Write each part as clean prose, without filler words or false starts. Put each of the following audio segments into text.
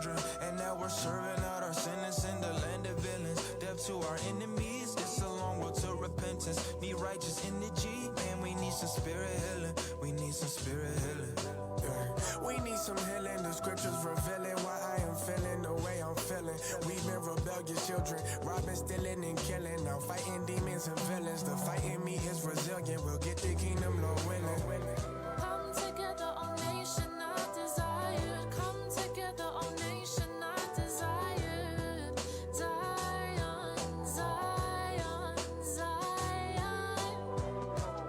children, and now we're serving out our sentence in the land of villains. Death to our enemies, it's a long road to repentance. Need righteous energy, man, we need some spirit healing. We need some spirit healing. We need some healing, the scriptures revealing why I am feeling the way I'm feeling. We've been rebellious children, robbing, stealing, and killing. Now fighting demons and villains. The fight in me is resilient. We'll get the kingdom, Lord willing. Come together, all nation I desire. Come together, all nation I desire. Zion, Zion, Zion.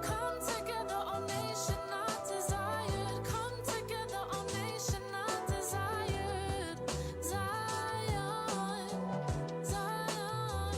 Come together, all nation I desire. Come together, all nation I desire. Zion, Zion.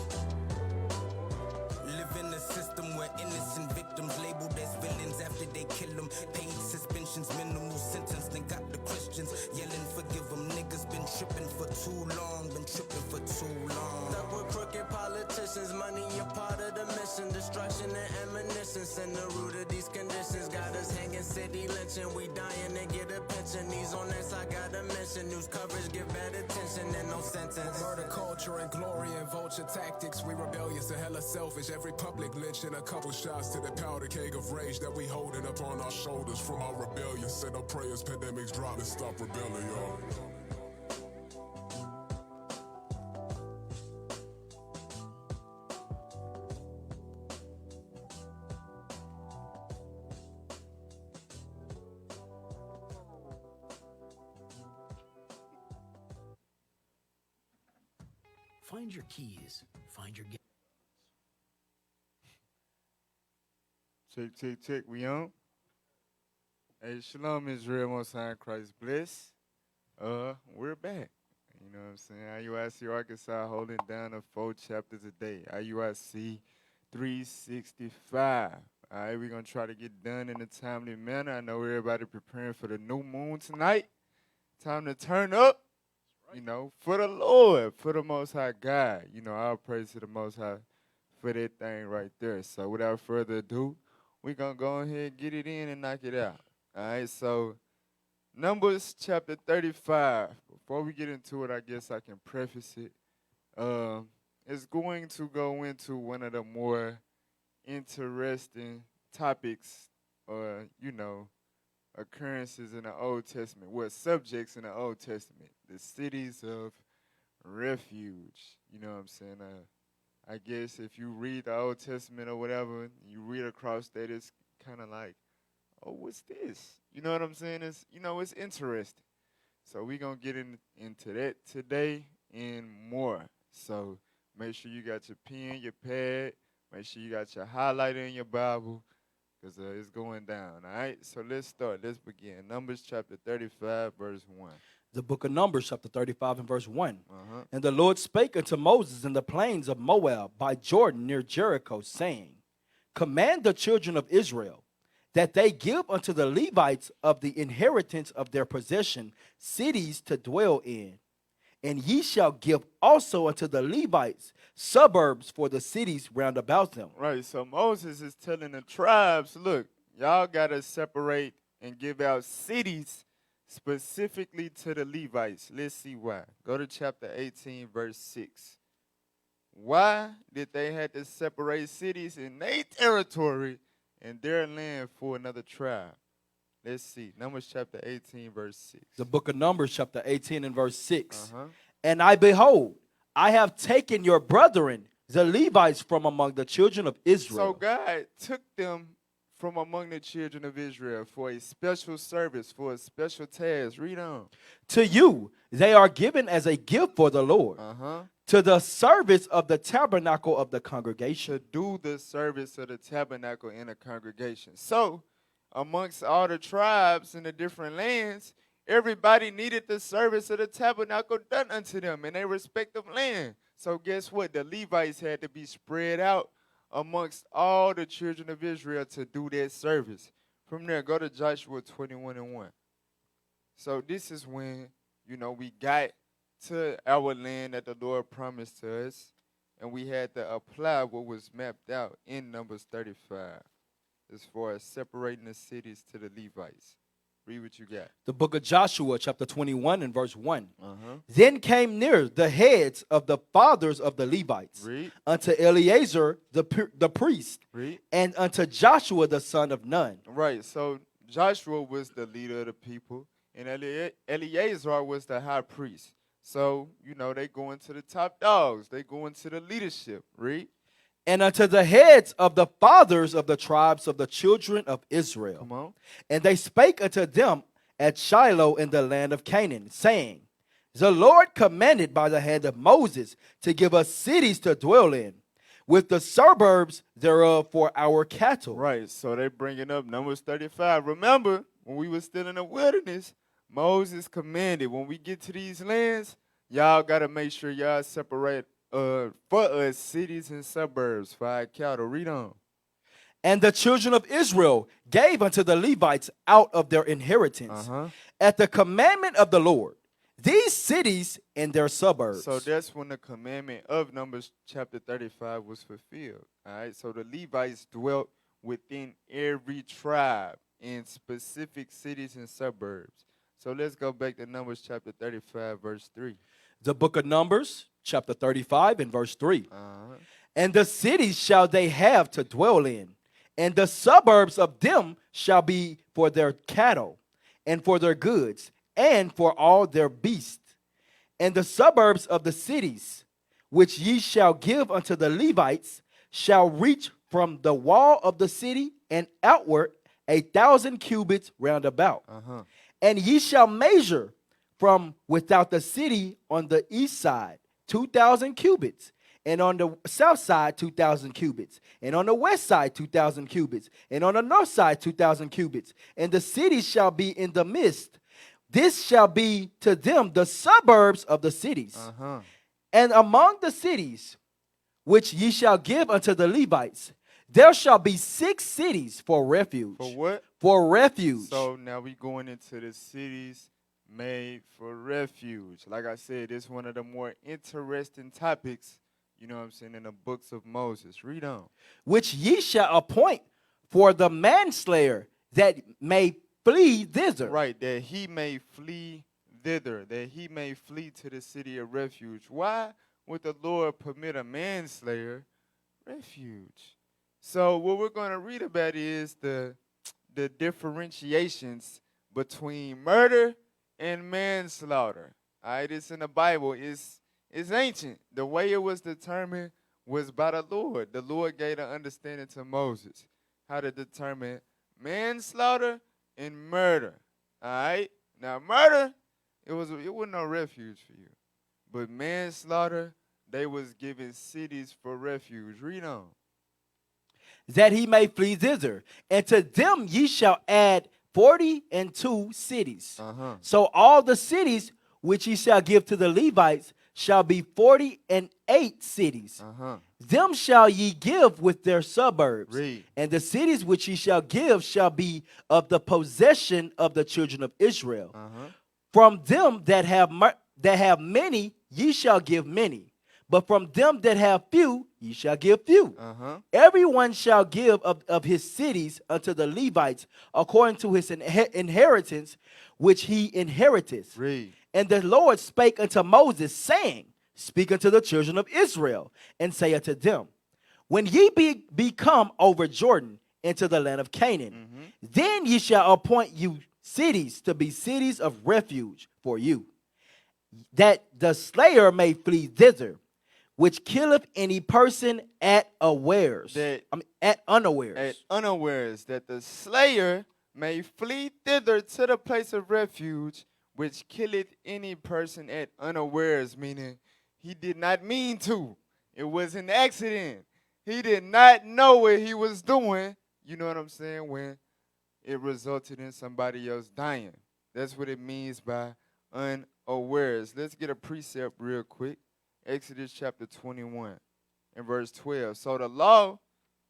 Live in a system where innocent victims labeled as villains after they kill them. Paid suspensions, minimal sentence, then got the Christians yelling, forgive them. Niggas been tripping for too long, been tripping for too long. Stuck with crooked politicians, money a part of the mission. Destruction and ammunition, and the root of these conditions got us hanging, city lynching. We dying to get a pension. These on this, I got a mission. News coverage, give bad attention and no sentence. Murder culture and glory and vulture tactics. We rebellious and hella selfish. Every public lynch and a couple shots to the powder keg of rage that we holding up on our shoulders from our rebellion. Send up prayers, pandemics drop and stop rebelling, y'all. Find your keys. Find your Check, check, check. We on? Hey, Shalom, Israel, Most High in Christ bliss. We're back. You know what I'm saying? IUIC Arkansas holding down the 4 chapters a day. IUIC 365. All right, we're going to try to get done in a timely manner. I know everybody preparing for the new moon tonight. Time to turn up, you know, for the Lord, for the Most High God. You know, I'll praise to the Most High for that thing right there. So without further ado, we're going to go ahead and get it in and knock it out. All right, so Numbers chapter 35. Before we get into it, I guess I can preface it. It's going to go into one of the more interesting topics or, you know, occurrences in the Old Testament. Well, subjects in the Old Testament. The cities of refuge. You know what I'm saying? I guess if you read the Old Testament or whatever, you read across that, it's kind of like, oh, what's this? You know what I'm saying? It's, you know, it's interesting. So we're going to get into that today and more. So make sure you got your pen, your pad. Make sure you got your highlighter in your Bible because it's going down, all right? So let's start. Let's begin. Numbers chapter 35, verse 1. The book of Numbers, chapter 35 and verse 1. And the Lord spake unto Moses in the plains of Moab by Jordan near Jericho, saying, Command the children of Israel that they give unto the Levites of the inheritance of their possession cities to dwell in. And ye shall give also unto the Levites suburbs for the cities round about them. Right, so Moses is telling the tribes, look, y'all got to separate and give out cities specifically to the Levites. Let's see why. Go to chapter 18, verse 6. Why did they have to separate cities in their territory and their land for another tribe? Let's see. Numbers chapter 18, verse 6. The book of Numbers, chapter 18 and verse 6. And I behold, I have taken your brethren, the Levites, from among the children of Israel. So God took them from among the children of Israel for a special service, for a special task. Read on. To you, they are given as a gift for the Lord. To the service of the tabernacle of the congregation. To do the service of the tabernacle in a congregation. So, amongst all the tribes in the different lands, everybody needed the service of the tabernacle done unto them in their respective land. So guess what? The Levites had to be spread out amongst all the children of Israel to do that service. From there, go to Joshua 21 and 1. So this is when, you know, we got to our land that the Lord promised to us, and we had to apply what was mapped out in Numbers 35 as far as separating the cities to the Levites. Read what you got. The book of Joshua, chapter 21 and verse 1. Then came near the heads of the fathers of the Levites Read. unto Eleazar the priest, Read. and unto Joshua the son of Nun. Right. So Joshua was the leader of the people, and Eleazar was the high priest. So, you know, they go into the top dogs. They go into the leadership. Read. And unto the heads of the fathers of the tribes of the children of Israel. Come on. And they spake unto them at Shiloh in the land of Canaan, saying, The Lord commanded by the hand of Moses to give us cities to dwell in, with the suburbs thereof for our cattle. Right. So they bringing up Numbers 35. Remember, when we were still in the wilderness, Moses commanded, when we get to these lands, y'all got to make sure y'all separate for us cities and suburbs for our cattle. Read on. And the children of Israel gave unto the Levites out of their inheritance, at the commandment of the Lord, these cities and their suburbs. So that's when the commandment of Numbers chapter 35 was fulfilled. All right. So the Levites dwelt within every tribe in specific cities and suburbs. So let's go back to Numbers chapter 35, verse 3. The book of Numbers, chapter 35 and verse 3. And the cities shall they have to dwell in, and the suburbs of them shall be for their cattle, and for their goods, and for all their beasts. And the suburbs of the cities, which ye shall give unto the Levites, shall reach from the wall of the city and outward 1,000 cubits round about. And ye shall measure from without the city on the east side 2,000 cubits, and on the south side 2,000 cubits, and on the west side 2,000 cubits, and on the north side 2,000 cubits. And the city shall be in the midst. This shall be to them the suburbs of the cities. And among the cities which ye shall give unto the Levites, there shall be 6 cities for refuge. For what? For refuge. So now we going into the cities made for refuge. Like I said, it's one of the more interesting topics, you know what I'm saying, in the books of Moses. Read on. Which ye shall appoint for the manslayer that may flee thither. Right, that he may flee thither, that he may flee to the city of refuge. Why would the Lord permit a manslayer refuge? So what we're going to read about is the differentiations between murder and manslaughter. All right, it's in the Bible. It's ancient. The way it was determined was by the Lord. The Lord gave the understanding to Moses how to determine manslaughter and murder. All right? Now, murder, it wasn't no refuge for you. But manslaughter, they was giving cities for refuge. Read on. That he may flee thither. And to them ye shall add 42 cities. So all the cities which ye shall give to the Levites shall be 48 cities. Them shall ye give with their suburbs. Read. And the cities which ye shall give shall be of the possession of the children of Israel. From them that have many ye shall give many, but from them that have few ye shall give few. Everyone shall give of his cities unto the Levites according to his inheritance which he inheriteth. Read. And the Lord spake unto Moses, saying, Speak unto the children of Israel, and say unto them, When ye be come over Jordan into the land of Canaan, then ye shall appoint you cities to be cities of refuge for you, that the slayer may flee thither, which killeth any person at unawares. At unawares, that the slayer may flee thither to the place of refuge, which killeth any person at unawares, meaning he did not mean to. It was an accident. He did not know what he was doing, you know what I'm saying, when it resulted in somebody else dying. That's what it means by unawares. Let's get a precept real quick. Exodus chapter 21 and verse 12. So the law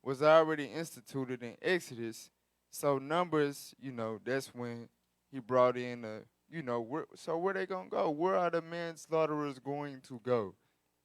was already instituted in Exodus. So Numbers, you know, that's when he brought in where they going to go? Where are the manslaughterers going to go?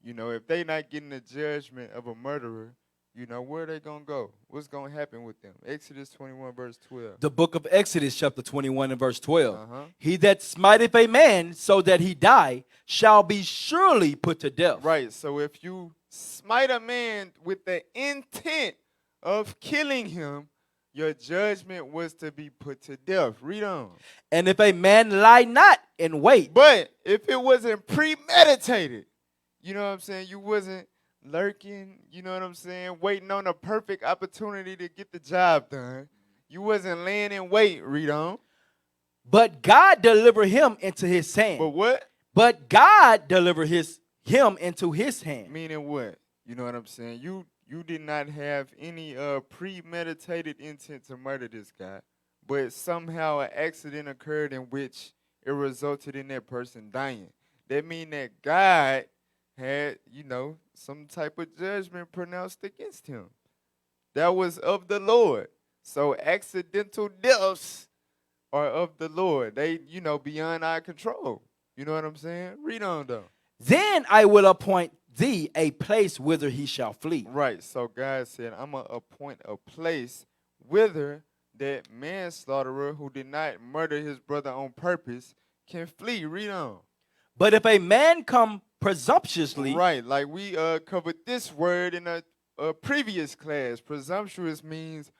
You know, if they not getting the judgment of a murderer, you know, where are they going to go? What's going to happen with them? Exodus 21 verse 12. The book of Exodus chapter 21 and verse 12. He that smiteth a man so that he die shall be surely put to death. Right. So if you smite a man with the intent of killing him, your judgment was to be put to death. Read on. And if a man lie not in wait, But if it wasn't premeditated, you know what I'm saying? You wasn't lurking, you know what I'm saying? Waiting on a perfect opportunity to get the job done. You wasn't laying in wait. Read on. but God deliver him into his hand. But what? But God deliver him into his hand. Meaning what? You know what I'm saying? You did not have any premeditated intent to murder this guy, but somehow an accident occurred in which it resulted in that person dying. That means that God had, you know, some type of judgment pronounced against him. That was of the Lord. So accidental deaths are of the Lord. They, you know, beyond our control. You know what I'm saying? Read on though. Then I will appoint thee a place whither he shall flee. Right. So God said, I'm going to appoint a place whither that manslaughterer who did not murder his brother on purpose can flee. Read on. But if a man come presumptuously, Right. Like we covered this word in a previous class. Presumptuous means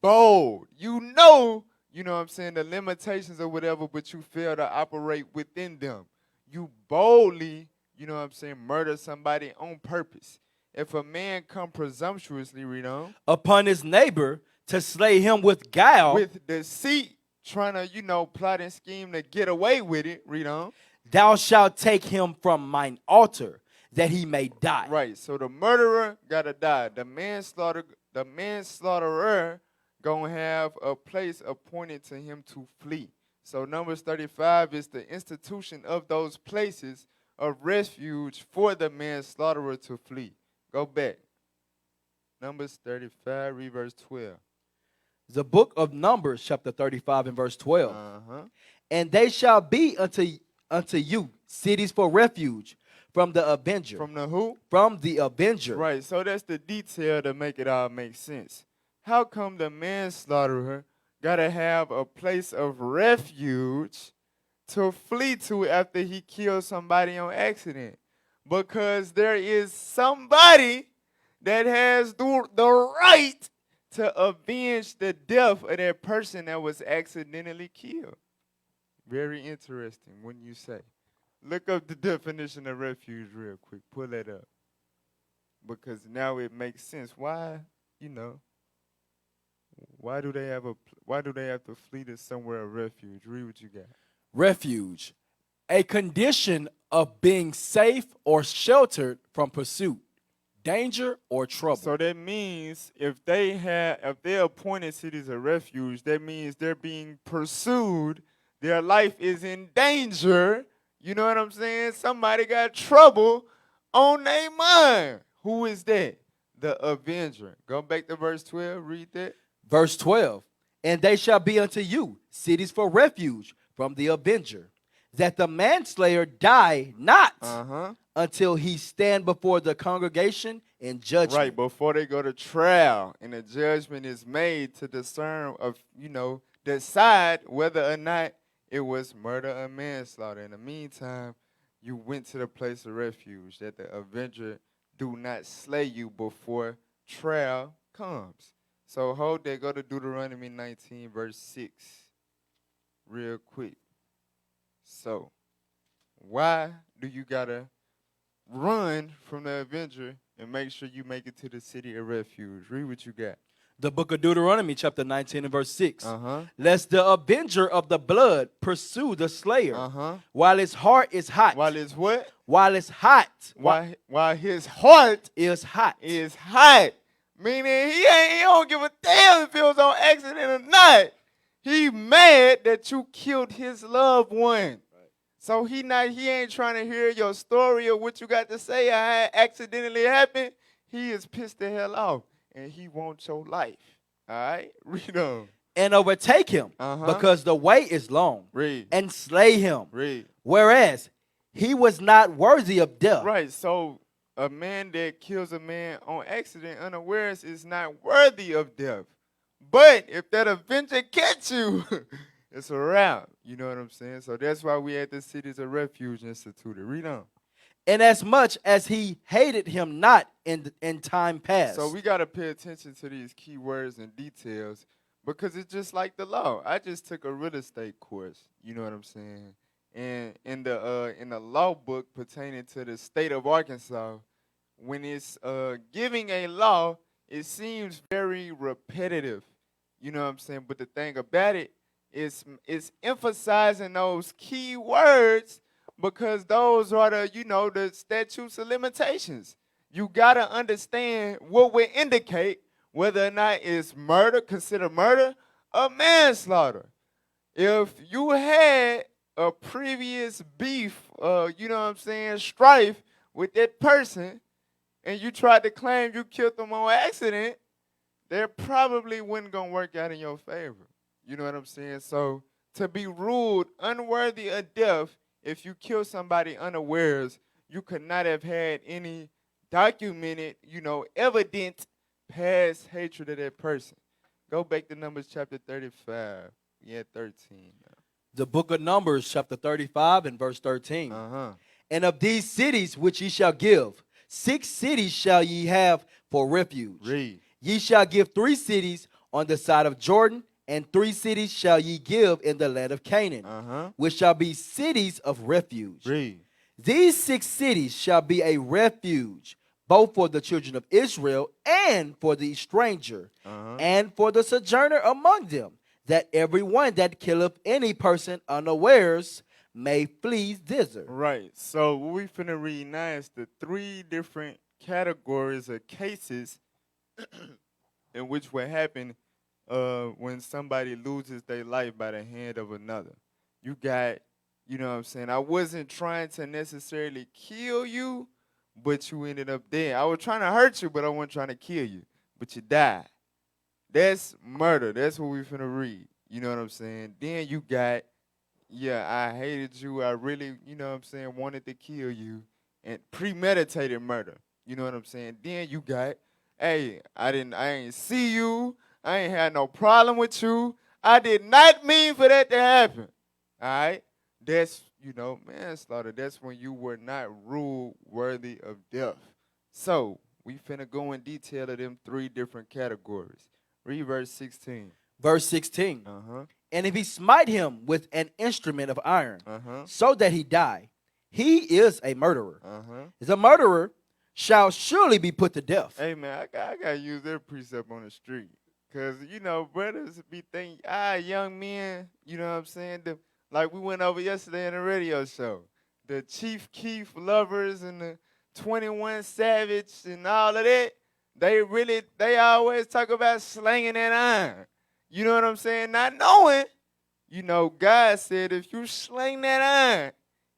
bold. You know what I'm saying, the limitations or whatever, but you fail to operate within them. You boldly, you know what I'm saying, murder somebody on purpose. If a man come presumptuously, read on, upon his neighbor to slay him with guile, with deceit, trying to, you know, plot and scheme to get away with it, read on. thou shalt take him from mine altar, that he may die. Right, so the murderer gotta die. The manslaughterer gonna have a place appointed to him to flee. So Numbers 35 is the institution of those places of refuge for the manslaughterer to flee. Go back. Numbers 35, read verse 12. The book of Numbers, chapter 35 and verse 12. Uh-huh. And they shall be unto you cities for refuge from the avenger. From the who? From the avenger. Right, so that's the detail to make it all make sense. How come the manslaughterer gotta have a place of refuge to flee to after he kills somebody on accident? Because there is somebody that has the right to avenge the death of that person that was accidentally killed. Very interesting when you say. Look up the definition of refuge real quick. Pull that up. Because now it makes sense. Why, you know, why do they have to flee to somewhere of refuge? Read what you got. Refuge, a condition of being safe or sheltered from pursuit, danger, or trouble. So that means if they're appointed cities of refuge, that means they're being pursued. Their life is in danger. You know what I'm saying? Somebody got trouble on their mind. Who is that? The avenger. Go back to verse 12. Read that. Verse 12. And they shall be unto you cities for refuge from the avenger, that the manslayer die not until he stand before the congregation in judgment. Right, before they go to trial and the judgment is made to discern decide whether or not it was murder or manslaughter. In the meantime, you went to the place of refuge, that the avenger do not slay you before trial comes. So hold that, go to Deuteronomy 19, verse 6, real quick. So, why do you gotta run from the avenger and make sure you make it to the city of refuge? Read what you got. The book of Deuteronomy, chapter 19 and verse 6. Uh-huh. Lest the avenger of the blood pursue the slayer, while his heart is hot. While it's what? While it's hot. While his heart is hot. Is hot. Meaning he don't give a damn if it was on accident or not. He mad that you killed his loved one. Right. So he ain't trying to hear your story or what you got to say. I accidentally happened. He is pissed the hell off. And he wants your life. All right? Read on. And overtake him, because the way is long. Read. And slay him. Read. Whereas he was not worthy of death. Right. So a man that kills a man on accident unawares is not worthy of death. But if that avenger catch you it's a wrap. You know what I'm saying? So that's why we at the Cities of Refuge instituted. Read on. Inasmuch as he hated him not in time past. So we got to pay attention to these key words and details because it's just like the law. I just took a real estate course. You know what I'm saying? And in the law book pertaining to the state of Arkansas, when it's giving a law, it seems very repetitive. You know what I'm saying? But the thing about it is it's emphasizing those key words because those are the statutes of limitations. You got to understand what would indicate whether or not it's murder, considered murder, or manslaughter. If you had a previous beef, strife with that person, and you tried to claim you killed them on accident, that probably wasn't going to work out in your favor. You know what I'm saying? So to be ruled unworthy of death if you kill somebody unawares, you could not have had any documented, evident past hatred of that person. Go back to Numbers chapter 35. Yeah, 13 now. The book of Numbers, chapter 35 and verse 13. And of these cities which ye shall give, 6 cities shall ye have for refuge. Read. Ye shall give 3 cities on the side of Jordan, and 3 cities shall ye give in the land of Canaan, which shall be cities of refuge. Read. These 6 cities shall be a refuge, both for the children of Israel and for the stranger, and for the sojourner among them, that every one that killeth any person unawares may flee thither. Right. So what we finna read now is the 3 different categories of cases in which what happen when somebody loses their life by the hand of another. You got, you know what I'm saying? I wasn't trying to necessarily kill you, but you ended up dead. I was trying to hurt you, but I wasn't trying to kill you. But you died. That's murder. That's what we finna read. You know what I'm saying? Then you got, I hated you. I really, wanted to kill you. And premeditated murder. You know what I'm saying? Then you got, hey, I ain't see you. I ain't had no problem with you. I did not mean for that to happen. All right? That's, manslaughter. That's when you were not ruled worthy of death. So, we finna go in detail of them 3 different categories. Read verse 16. Verse 16. And if he smite him with an instrument of iron, so that he die, he is a murderer. The murderer shall surely be put to death. Hey, man, I got to use that precept on the street. Because, brothers be thinking, young men, you know what I'm saying? Like we went over yesterday in the radio show. The Chief Keef lovers and the 21 Savage and all of that, they always talk about slanging that iron. You know what I'm saying? Not knowing, God said if you sling that iron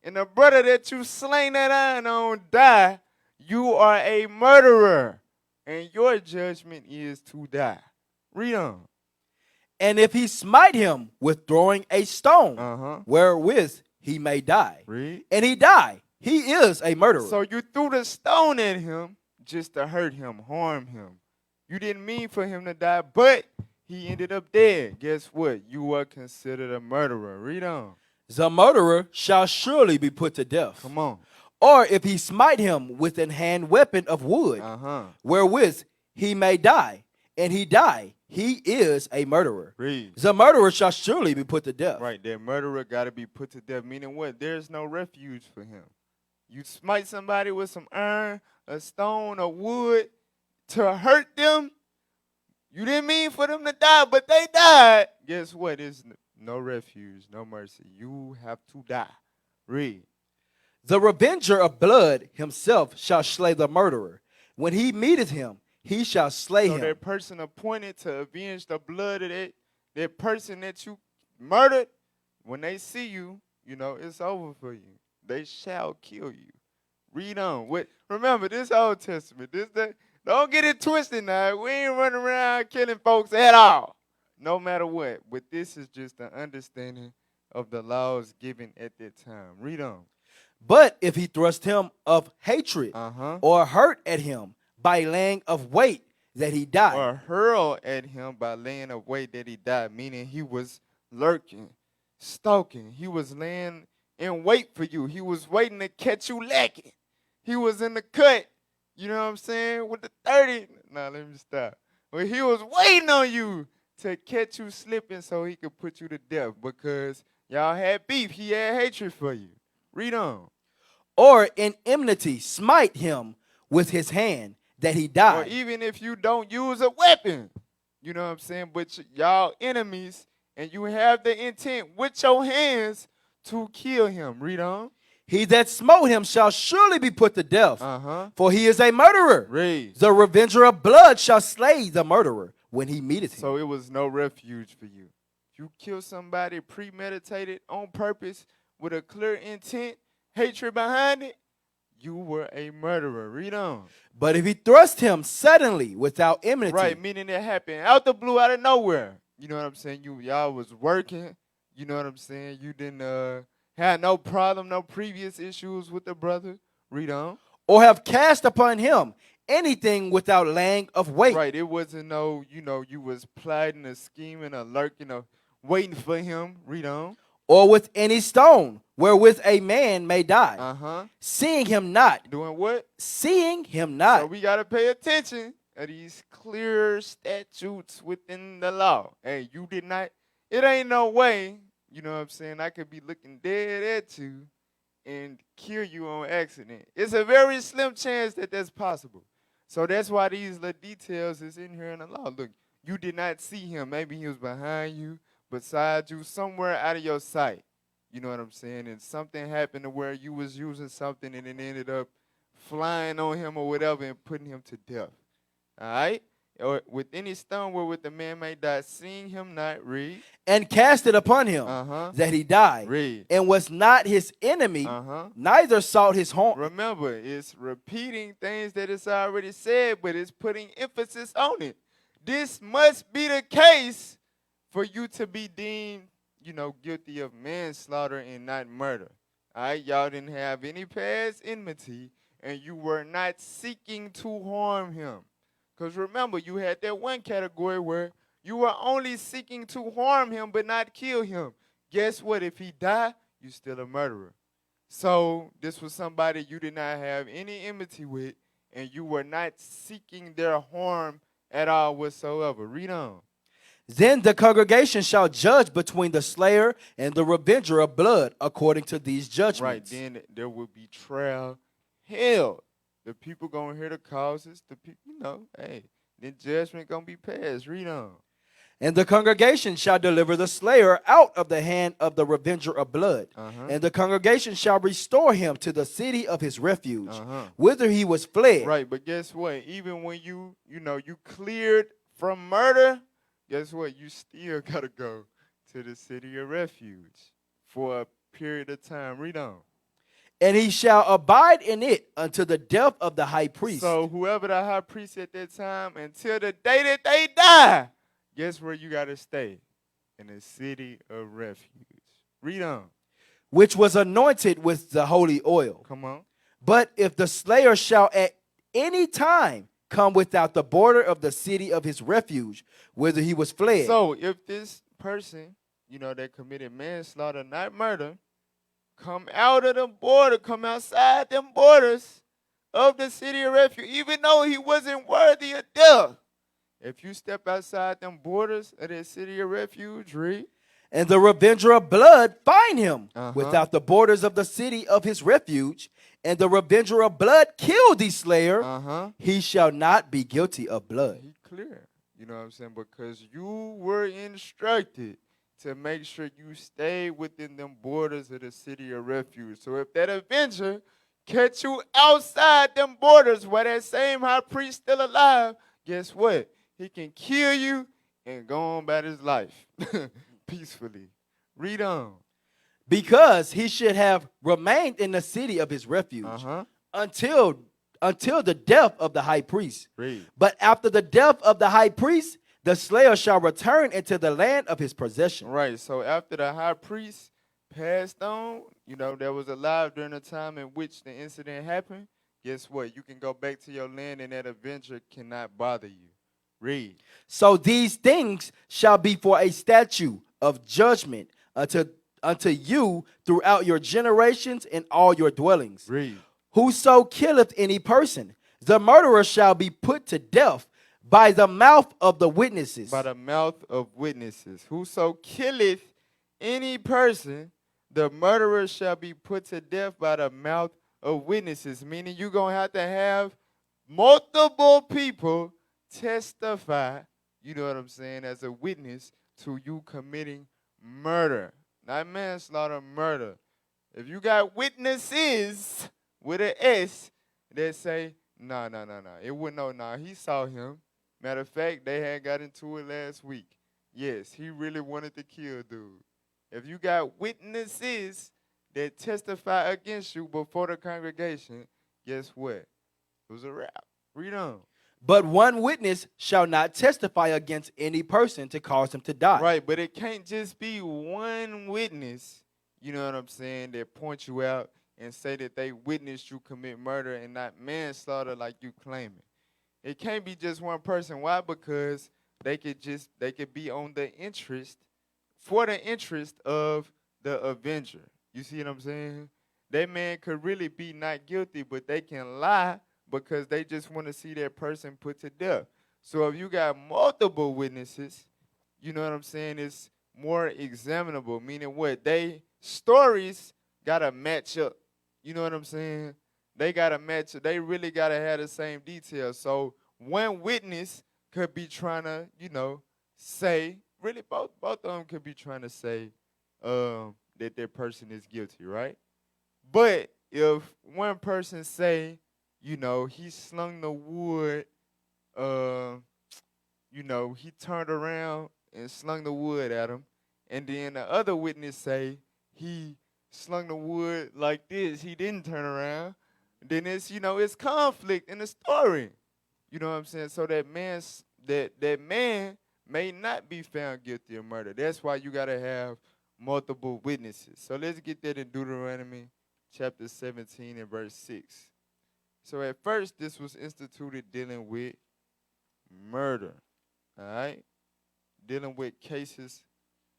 and the brother that you sling that iron on die, you are a murderer. And your judgment is to die. Read on. And if he smite him with throwing a stone, wherewith he may die, Read. and he die, he is a murderer. So you threw the stone at him just to hurt him, harm him. You didn't mean for him to die, but he ended up dead. Guess what? You are considered a murderer. Read on. The murderer shall surely be put to death. Come on. Or if he smite him with an hand weapon of wood, wherewith he may die, and he die, he is a murderer. Read. The murderer shall surely be put to death. Right, that murderer got to be put to death, meaning what? There's no refuge for him. You smite somebody with some iron, a stone, or wood to hurt them. You didn't mean for them to die, but they died. Guess what? There's no refuge, no mercy. You have to die. Read. The revenger of blood himself shall slay the murderer. When he meeteth him, he shall slay him. So that person appointed to avenge the blood of that person that you murdered, when they see you, it's over for you. They shall kill you. Read on. Remember, this Old Testament. Don't get it twisted now. We ain't running around killing folks at all, no matter what. But this is just an understanding of the laws given at that time. Read on. But if he thrust him of hatred or hurt at him by laying of weight that he died. Or hurl at him by laying of weight that he died, meaning he was lurking. stalking. He was laying in wait for you. He was waiting to catch you lacking. He was in the cut. You know what I'm saying? With the 30. Nah, let me stop. But he was waiting on you to catch you slipping so he could put you to death because y'all had beef. He had hatred for you. Read on. Or in enmity, smite him with his hand that he Or die. even if you don't use a weapon. You know what I'm saying? But y'all enemies and you have the intent with your hands to kill him. Read on. He that smote him shall surely be put to death, Uh-huh. for he is a murderer. Read. The revenger of blood shall slay the murderer when he meeteth him. So it was no refuge for you. You kill somebody premeditated on purpose with a clear intent, hatred behind it, you were a murderer. Read on. But if he thrust him suddenly without enmity, Right, meaning it happened out the blue, out of nowhere. You know what I'm saying? Y'all was working. You know what I'm saying? You didn't had no problem, no previous issues with the brother. Read on. or have cast upon him anything without laying of wait. Right, it wasn't no, you was plotting or scheming or lurking or waiting for him. Read on. Or with any stone wherewith a man may die, Uh-huh. seeing him not. Doing what? Seeing him not. So we got to pay attention to these clear statutes within the law. Hey, you did not, it ain't no way, you know what I'm saying, I could be looking dead at you and kill you on accident. It's a very slim chance that that's possible. So that's why these little details is in here in the law. Look, you did not see him. Maybe he was behind you, beside you, somewhere out of your sight. You know what I'm saying? And something happened to where you was using something and it ended up flying on him or whatever and putting him to death. All right? Or with any stone wherewith the man may die, seeing him not, read. And cast it upon him that he died. Read. And was not his enemy, Uh-huh. neither sought his harm. Remember, it's repeating things that it's already said, but it's putting emphasis on it. This must be the case for you to be deemed, guilty of manslaughter and not murder. All right, y'all didn't have any past enmity, and you were not seeking to harm him. Because remember, you had that one category where you were only seeking to harm him but not kill him. Guess what? If he died, you're still a murderer. So this was somebody you did not have any enmity with, and you were not seeking their harm at all whatsoever. Read on. Then the congregation shall judge between the slayer and the revenger of blood according to these judgments. Right, then there will be trial held. The people going to hear the causes. The people, hey, then judgment going to be passed. Read on. And the congregation shall deliver the slayer out of the hand of the revenger of blood. And the congregation shall restore him to the city of his refuge, whither he was fled. Right, but guess what? Even when you cleared from murder, guess what? You still got to go to the city of refuge for a period of time. Read on. And he shall abide in it until the death of the high priest. So whoever the high priest at that time, until the day that they die, guess where you got to stay? In the city of refuge. Read on. Which was anointed with the holy oil. Come on. But if the slayer shall at any time come without the border of the city of his refuge, whither he was fled. So if this person, that committed manslaughter, not murder, come out of the border, come outside them borders of the city of refuge, even though he wasn't worthy of death. If you step outside them borders of that city of refuge, read. And the revenger of blood find him without the borders of the city of his refuge, and the revenger of blood kill the slayer, he shall not be guilty of blood. He clear. You know what I'm saying? Because you were instructed to make sure you stay within them borders of the city of refuge. So if that avenger catch you outside them borders where that same high priest still alive, guess what? He can kill you and go on about his life peacefully. Read on. Because he should have remained in the city of his refuge until the death of the high priest. Read. But after the death of the high priest, the slayer shall return into the land of his possession. Right. So after the high priest passed on, that was alive during the time in which the incident happened, guess what? You can go back to your land and that avenger cannot bother you. Read. So these things shall be for a statute of judgment unto you throughout your generations in all your dwellings. Read. Whoso killeth any person, the murderer shall be put to death by the mouth of the witnesses. By the mouth of witnesses. Whoso killeth any person, the murderer shall be put to death by the mouth of witnesses. Meaning you're going to have multiple people testify, you know what I'm saying, as a witness to you committing murder. Not manslaughter, murder. If you got witnesses with an S that say, nah. It wouldn't know, nah, he saw him. Matter of fact, they had got into it last week. Yes, he really wanted to kill dude. If you got witnesses that testify against you before the congregation, guess what? It was a wrap. Read on. But one witness shall not testify against any person to cause him to die. Right, but it can't just be one witness, you know what I'm saying, that point you out and say that they witnessed you commit murder and not manslaughter like you claiming. It can't be just one person. Why? Because they could be on the interest, for the interest of the avenger. You see what I'm saying? That man could really be not guilty, but they can lie because they just want to see that person put to death. So if you got multiple witnesses, you know what I'm saying, it's more examinable, meaning what? They stories got to match up. You know what I'm saying? They got to match up. They really got to have the same details. So one witness could be trying to, say, really both of them could be trying to say that that person is guilty, right? But if one person say, he slung the wood, he turned around and slung the wood at him, and then the other witness say he slung the wood like this, he didn't turn around, then it's conflict in the story. You know what I'm saying? So that man may not be found guilty of murder. That's why you got to have multiple witnesses. So let's get that in Deuteronomy chapter 17 and verse 6. So at first, this was instituted dealing with murder, all right? Dealing with cases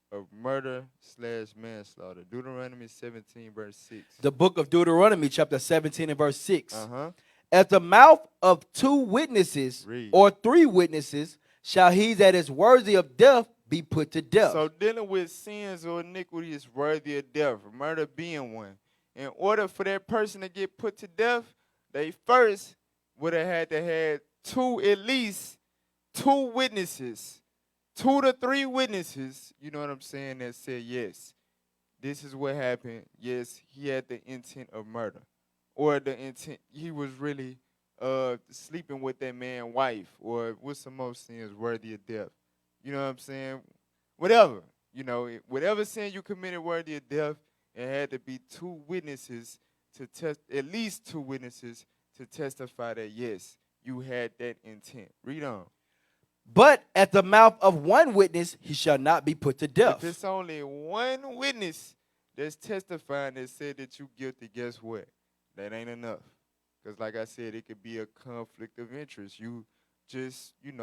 of murder/manslaughter. Deuteronomy 17, verse 6. The book of Deuteronomy, chapter 17 and verse 6. Uh-huh. At the mouth of two witnesses Read. or three witnesses shall he that is worthy of death be put to death. So dealing with sins or iniquity is worthy of death, murder being one. In order for that person to get put to death, they first would have had to have at least two witnesses, 2 to 3 witnesses, you know what I'm saying, that said, yes, this is what happened. Yes, he had the intent of murder. Or the intent, he was really sleeping with that man's wife, or what's some most sins worthy of death. You know what I'm saying? Whatever. Whatever sin you committed worthy of death, it had to be 2 witnesses at least 2 witnesses to testify that, yes, you had that intent. Read on. But at the mouth of one witness he shall not be put to death. If it's only one witness that's testifying that said that you guilty, guess what? That ain't enough. Because like I said, it could be a conflict of interest. You just, you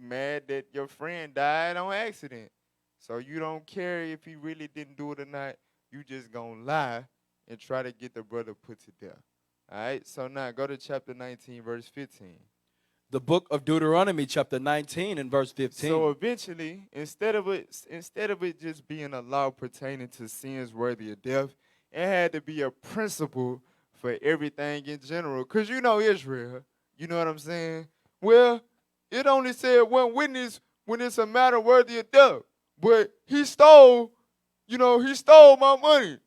mad that your friend died on accident. So you don't care if he really didn't do it or not. You just gonna lie and try to get the brother put to death. All right? So now go to chapter 19, verse 15. The book of Deuteronomy, chapter 19 and verse 15. So eventually, instead of it just being a law pertaining to sins worthy of death, it had to be a principle for everything in general. Because Israel, you know what I'm saying? Well, it only said one witness when it's a matter worthy of death. But he stole my money.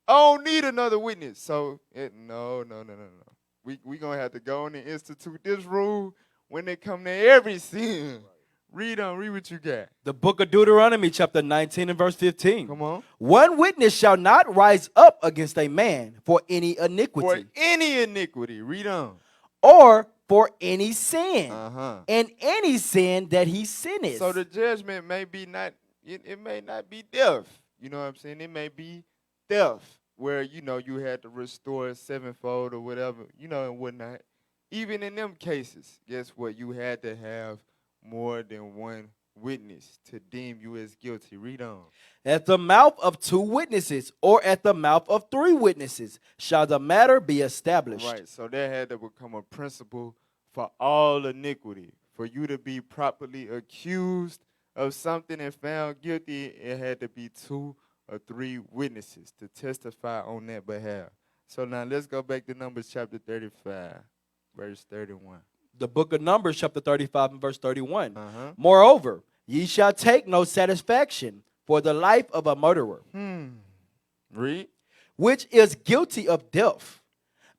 I don't need another witness. So, no. We going to have to go on and institute this rule when they come to every sin. Read what you got. The book of Deuteronomy, chapter 19 and verse 15. Come on. One witness shall not rise up against a man for any iniquity. For any iniquity. Read on. Or for any sin. Uh-huh. And any sin that he sinneth. So the judgment may be it may not be death. You know what I'm saying? It may be theft, where, you had to restore sevenfold or whatever, and whatnot. Even in them cases, guess what? You had to have more than one witness to deem you as guilty. Read on. At the mouth of 2 witnesses, or at the mouth of 3 witnesses, shall the matter be established. Right. So that had to become a principle for all iniquity. For you to be properly accused of something and found guilty, it had to be 2 or 3 witnesses to testify on that behalf. So now let's go back to Numbers chapter 35, verse 31. The book of Numbers, chapter 35 and verse 31. Uh-huh. Moreover, ye shall take no satisfaction for the life of a murderer, Read. which is guilty of death,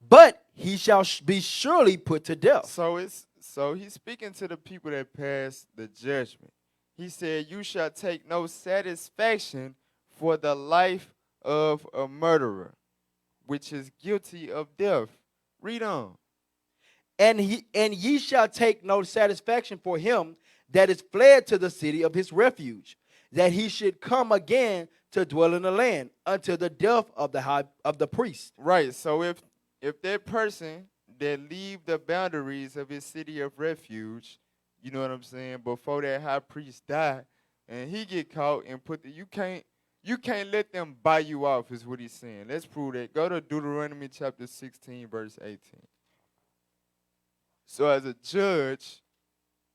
but he shall be surely put to death. So he's speaking to the people that passed the judgment. He said, "You shall take no satisfaction for the life of a murderer, which is guilty of death." Read on. And ye shall take no satisfaction for him that is fled to the city of his refuge, that he should come again to dwell in the land until the death of the priest. Right. So if that person that leave the boundaries of his city of refuge, you know what I'm saying, before that high priest died, and he get caught and you can't let them buy you off, is what he's saying. Let's prove that. Go to Deuteronomy chapter 16, verse 18. So as a judge,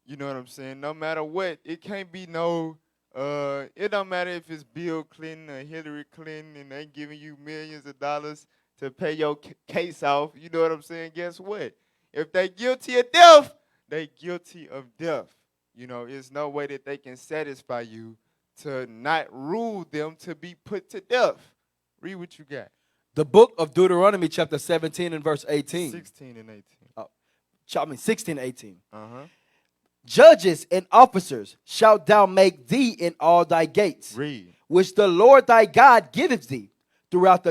you know what I'm saying, no matter what, it can't be it don't matter if it's Bill Clinton or Hillary Clinton and they giving you millions of dollars to pay your case off. You know what I'm saying? Guess what? If they guilty of death, they guilty of death. You know, there's no way that they can satisfy you to not rule them to be put to death. Read what you got. The book of Deuteronomy, chapter 17 and verse 18. 16 and 18. 16 and 18. Uh-huh. Judges and officers shalt thou make thee in all thy gates, Read. which the Lord thy God giveth thee throughout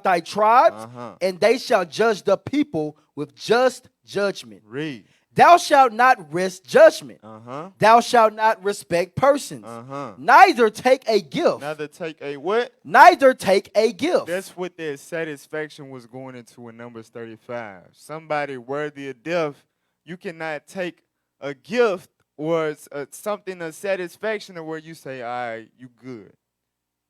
thy tribes, Uh-huh. and they shall judge the people with just judgment. Read. Thou shalt not risk judgment. Uh-huh. Thou shalt not respect persons. Uh-huh. Neither take a gift. Neither take a what? Neither take a gift. That's what their satisfaction was going into in Numbers 35. Somebody worthy of death, you cannot take a gift or something of satisfaction where you say, all right, you good.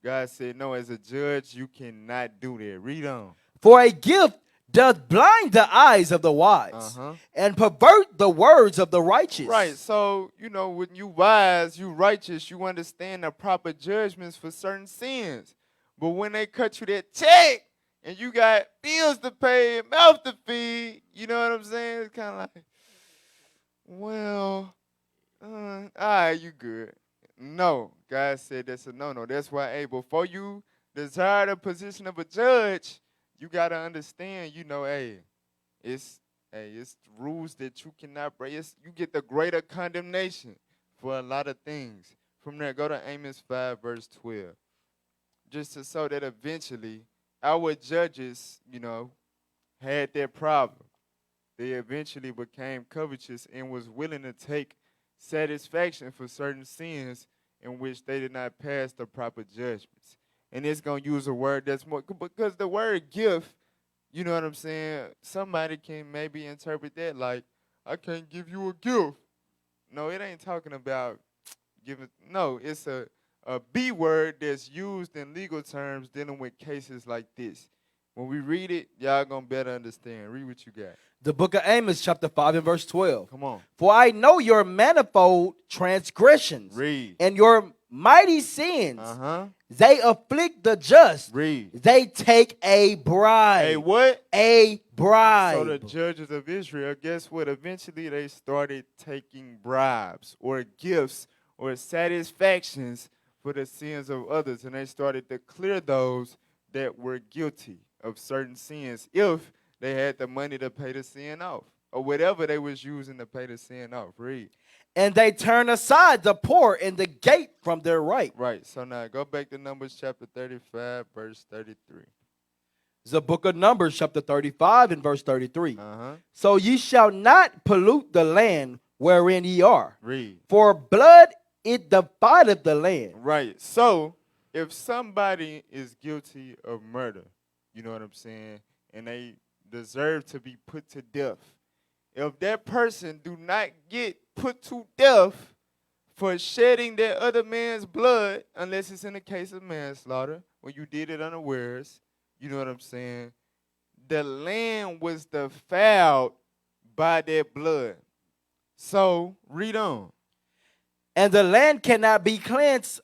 God said, no, as a judge, you cannot do that. Read on. For a gift doth blind the eyes of the wise, Uh-huh. and pervert the words of the righteous. Right, so, you know, when you wise, you righteous, you understand the proper judgments for certain sins. But when they cut you that check and you got bills to pay and mouth to feed, you know what I'm saying? It's kind of like, well, all right, you good. No, God said that's a no-no. That's why, hey, before you desire the position of a judge, you got to understand, you know, it's rules that you cannot break. You get the greater condemnation for a lot of things. From there, go to Amos 5, verse 12. Just so that eventually our judges, you know, had their problem. They eventually became covetous and was willing to take satisfaction for certain sins in which they did not pass the proper judgments. And it's going to use a word that's more, because the word gift, you know what I'm saying, somebody can maybe interpret that like, I can't give you a gift. No, it ain't talking about giving. No, it's a B word that's used in legal terms dealing with cases like this. When we read it, y'all going to better understand. Read what you got. The book of Amos, chapter 5 and verse 12. Come on. For I know your manifold transgressions. Read. And your mighty sins. Uh-huh. They afflict the just. Read. They take a bribe. Hey, what? A bribe. So the judges of Israel, guess what? Eventually they started taking bribes or gifts or satisfactions for the sins of others. And they started to clear those that were guilty of certain sins if they had the money to pay the sin off or whatever they was using to pay the sin off. Read. And they turn aside the poor in the gate from their right. Right. So now go back to Numbers chapter 35, verse 33. The book of Numbers, chapter 35 and verse 33. Uh-huh. So ye shall not pollute the land wherein ye are. Read. For blood it defileth the land. Right. So if somebody is guilty of murder, you know what I'm saying, and they deserve to be put to death, if that person do not get put to death for shedding that other man's blood, unless it's in the case of manslaughter, when you did it unawares, you know what I'm saying? The land was defiled by that blood. So, read on. And the land cannot be cleansed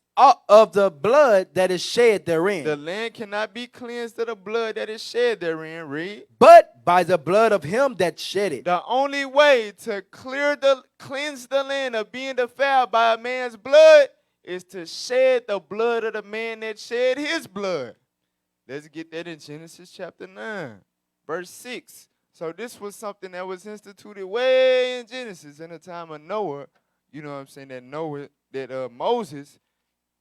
of the blood that is shed therein, The land cannot be cleansed of the blood that is shed therein. Read. but by the blood of him that shed it. The only way to cleanse the land of being defiled by a man's blood is to shed the blood of the man that shed his blood. Let's get that in Genesis chapter 9, verse 6. So this was something that was instituted way in Genesis in the time of Noah. You know what I'm saying? That Moses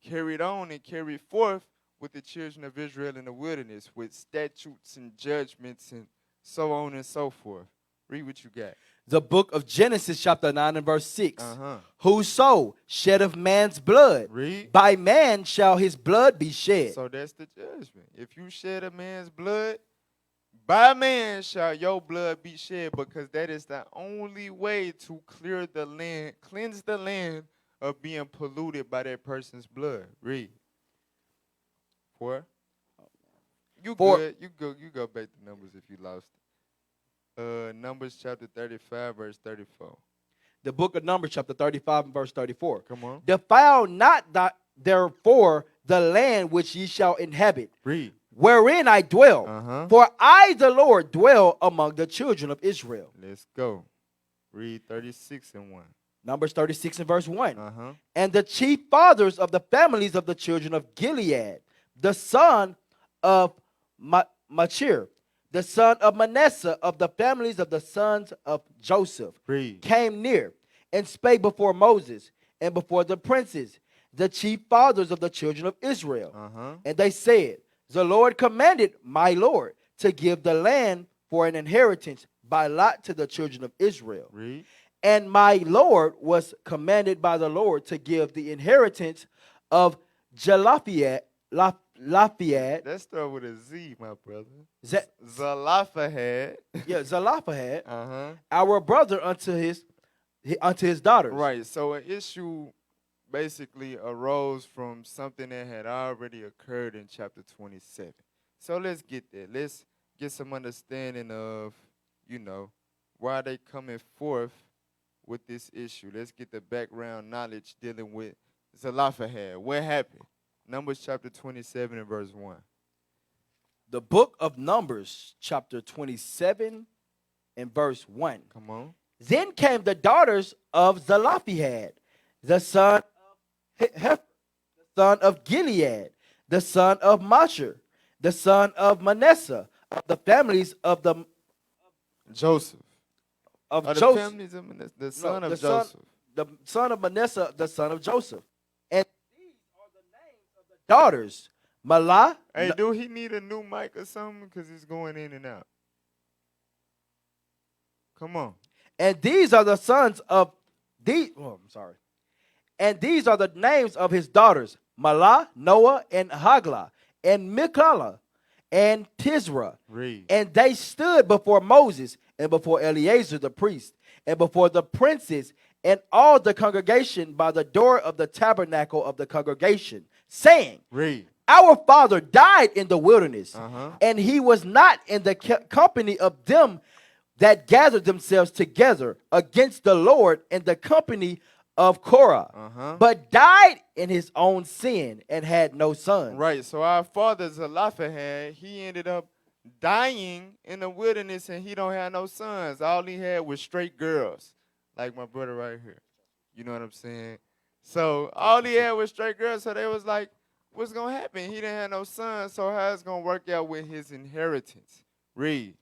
carried on and carried forth with the children of Israel in the wilderness with statutes and judgments and so on and so forth. Read what you got. The book of Genesis chapter 9 and verse 6. Uh-huh. Whoso sheddeth man's blood, Read. by man shall his blood be shed. So that's the judgment. If you shed a man's blood, by man shall your blood be shed, because that is the only way to clear the land, cleanse the land of being polluted by that person's blood. Read. 4. You Four. good. You go back to Numbers if you lost it. Numbers chapter 35, verse 34. The book of Numbers chapter 35 and verse 34. Come on. Defile not therefore the land which ye shall inhabit, Read. wherein I dwell. Uh-huh. For I, the Lord, dwell among the children of Israel. Let's go. Read 36 and 1. Numbers 36 and verse 1. Uh-huh. And the chief fathers of the families of the children of Gilead, the son of Machir, the son of Manasseh, of the families of the sons of Joseph, Read. came near and spake before Moses and before the princes, the chief fathers of the children of Israel. Uh-huh. And they said, the Lord commanded my Lord to give the land for an inheritance by lot to the children of Israel. Read. And my Lord was commanded by the Lord to give the inheritance of Lafayette. Let's start with a Z, my brother. Zelophehad. Yeah, Zelophehad, Uh-huh. our brother unto his daughters. Right. So an issue basically arose from something that had already occurred in chapter 27. So let's get there. Let's get some understanding of, why they coming forth with this issue. Let's get the background knowledge dealing with Zelophehad. What happened? Numbers chapter 27 and verse 1. The book of Numbers, chapter 27 and verse 1. Come on. Then came the daughters of Zelophehad, the son of Hefer, the son of Gilead, the son of Machir, the son of Manasseh, of the families of the Joseph. of Of the Joseph. families of the son of the Joseph. the son of Manasseh, the son of Joseph. And these are the names of the daughters, Malah. Hey, do he need a new mic or something? Because it's going in and out. Come on. And these are the sons of these. Oh, I'm sorry. And these are the names of his daughters, Malah, Noah, and Haglah, and Michalah, and Tisra. Read. And they stood before Moses and before Eleazar the priest and before the princes and all the congregation by the door of the tabernacle of the congregation, saying, Read. our father died in the wilderness, Uh-huh. and he was not in the company of them that gathered themselves together against the Lord in the company of Korah, Uh-huh. but died in his own sin and had no son. Right. So our father Zelophehad, he ended up dying in the wilderness, and he don't have no sons. All he had was straight girls, like my brother right here. You know what I'm saying? So all he had was straight girls. So they was like, what's going to happen? He didn't have no sons, so how's it going to work out with his inheritance? Read.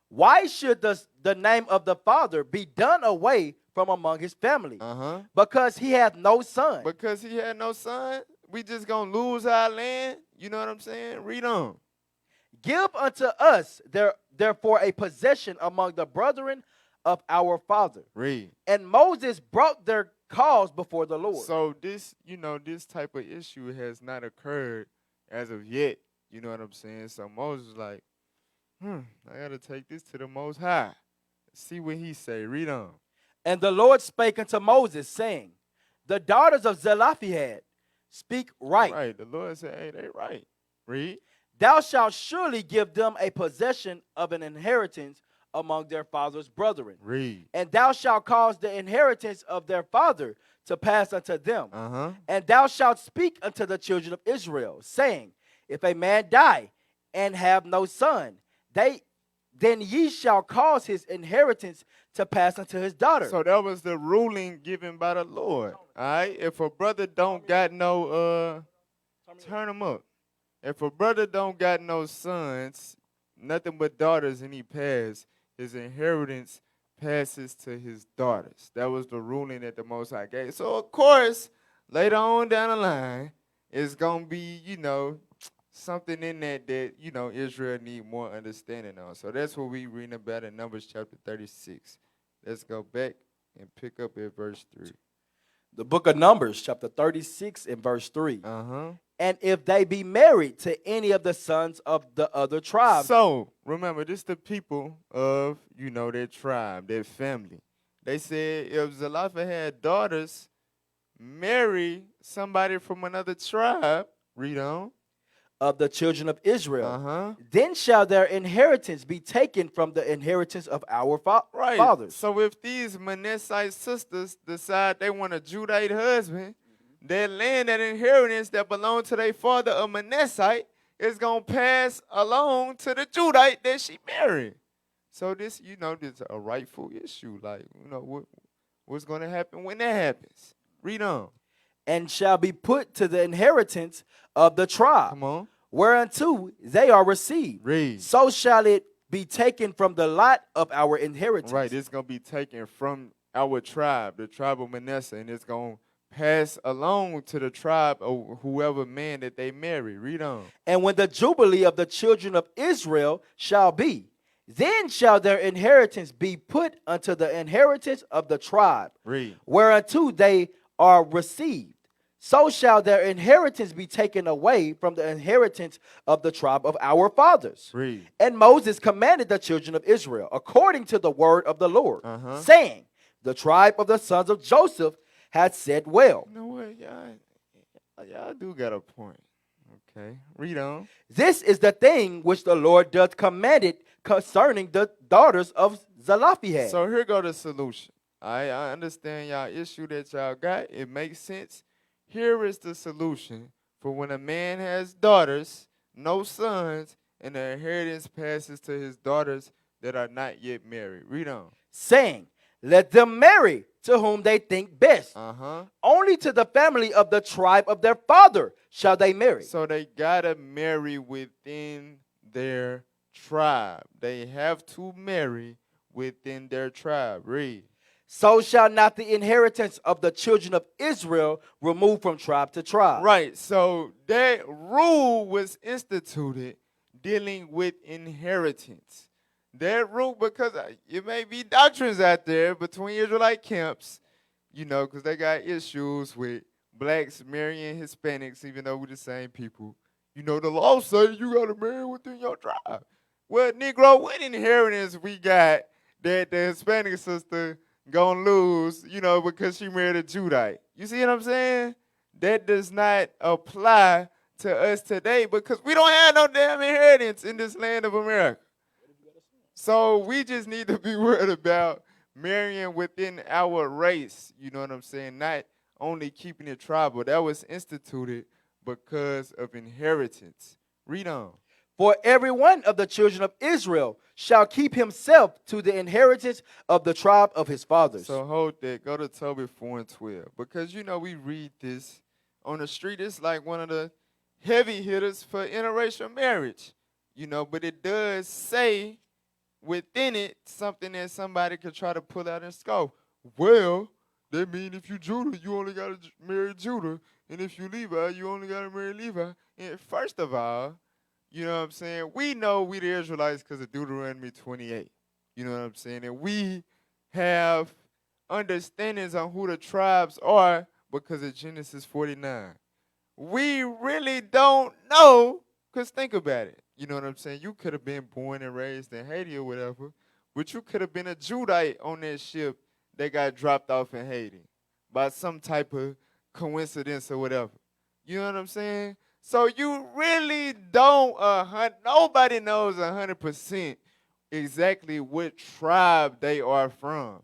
Why should the name of the father be done away from among his family? Uh-huh. Because he hath no son. Because he had no son, we just going to lose our land? You know what I'm saying? Read on. Give unto us therefore a possession among the brethren of our father. Read. And Moses brought their cause before the Lord. So this, this type of issue has not occurred as of yet. You know what I'm saying? So Moses was like, I got to take this to the Most High. See what he say. Read on. And the Lord spake unto Moses, saying, The daughters of Zelophehad speak right. Right. The Lord said, hey, they right. Read. Thou shalt surely give them a possession of an inheritance among their father's brethren. Read. And thou shalt cause the inheritance of their father to pass unto them. Uh-huh. And thou shalt speak unto the children of Israel, saying, If a man die and have no son, then ye shall cause his inheritance to pass unto his daughter. So that was the ruling given by the Lord. All right. If a brother don't got no turn him up. If a brother don't got no sons, nothing but daughters, and he passed, his inheritance passes to his daughters. That was the ruling that the Most High gave. So of course, later on down the line, it's gonna be, something in that Israel need more understanding on. So that's what we reading about in Numbers chapter 36. Let's go back and pick up at verse 3. The book of Numbers, chapter 36 and verse 3. Uh-huh. And if they be married to any of the sons of the other tribes. So, remember, this the people of, their tribe, their family. They said if Zelophehad had daughters, marry somebody from another tribe, read on. Of the children of Israel, Uh-huh. then shall their inheritance be taken from the inheritance of our Right. fathers. So if these Manassite sisters decide they want a Judite husband, their land and inheritance that belong to their father, a Manassite, is going to pass along to the Judite that she married. So this, this is a rightful issue. Like, what's going to happen when that happens? Read on. And shall be put to the inheritance of the tribe. Come on. Whereunto they are received. Read. So shall it be taken from the lot of our inheritance. Right, it's going to be taken from our tribe, the tribe of Manasseh, and it's going to pass along to the tribe of whoever man that they marry. Read on. And when the jubilee of the children of Israel shall be, then shall their inheritance be put unto the inheritance of the tribe. Read. Whereunto they are received. So shall their inheritance be taken away from the inheritance of the tribe of our fathers. Read. And Moses commanded the children of Israel, according to the word of the Lord, Uh-huh. saying, The tribe of the sons of Joseph hath said well. You know what, y'all do got a point. Okay, read on. This is the thing which the Lord doth command it concerning the daughters of Zelophehad. So here go the solution. I understand y'all issue that y'all got. It makes sense. Here is the solution for when a man has daughters, no sons, and the inheritance passes to his daughters that are not yet married. Read on. Saying, Let them marry to whom they think best. Uh-huh. Only to the family of the tribe of their father shall they marry. So they gotta marry within their tribe. They have to marry within their tribe. Read. So shall not the inheritance of the children of Israel remove from tribe to tribe. Right. So that rule was instituted dealing with inheritance. That rule, because it may be doctrines out there between Israelite camps, because they got issues with blacks marrying Hispanics, even though we're the same people. The law says you got to marry within your tribe. Well, Negro, what inheritance we got that the Hispanic sister gonna lose, because she married a Judite? You see what I'm saying? That does not apply to us today because we don't have no damn inheritance in this land of America. So we just need to be worried about marrying within our race, you know what I'm saying? Not only keeping it tribal. That was instituted because of inheritance. Read on. For every one of the children of Israel shall keep himself to the inheritance of the tribe of his fathers. So hold that. Go to Tobit 4 and 12. Because, we read this on the street. It's like one of the heavy hitters for interracial marriage. But it does say within it something that somebody could try to pull out and scope. Well, that means if you Judah, you only got to marry Judah. And if you Levi, you only got to marry Levi. And first of all, you know what I'm saying? We know we the Israelites because of Deuteronomy 28. You know what I'm saying? And we have understandings on who the tribes are because of Genesis 49. We really don't know because think about it. You know what I'm saying? You could have been born and raised in Haiti or whatever, but you could have been a Judite on that ship that got dropped off in Haiti. by some type of coincidence or whatever. You know what I'm saying? So you really don't, nobody knows 100% exactly what tribe they are from.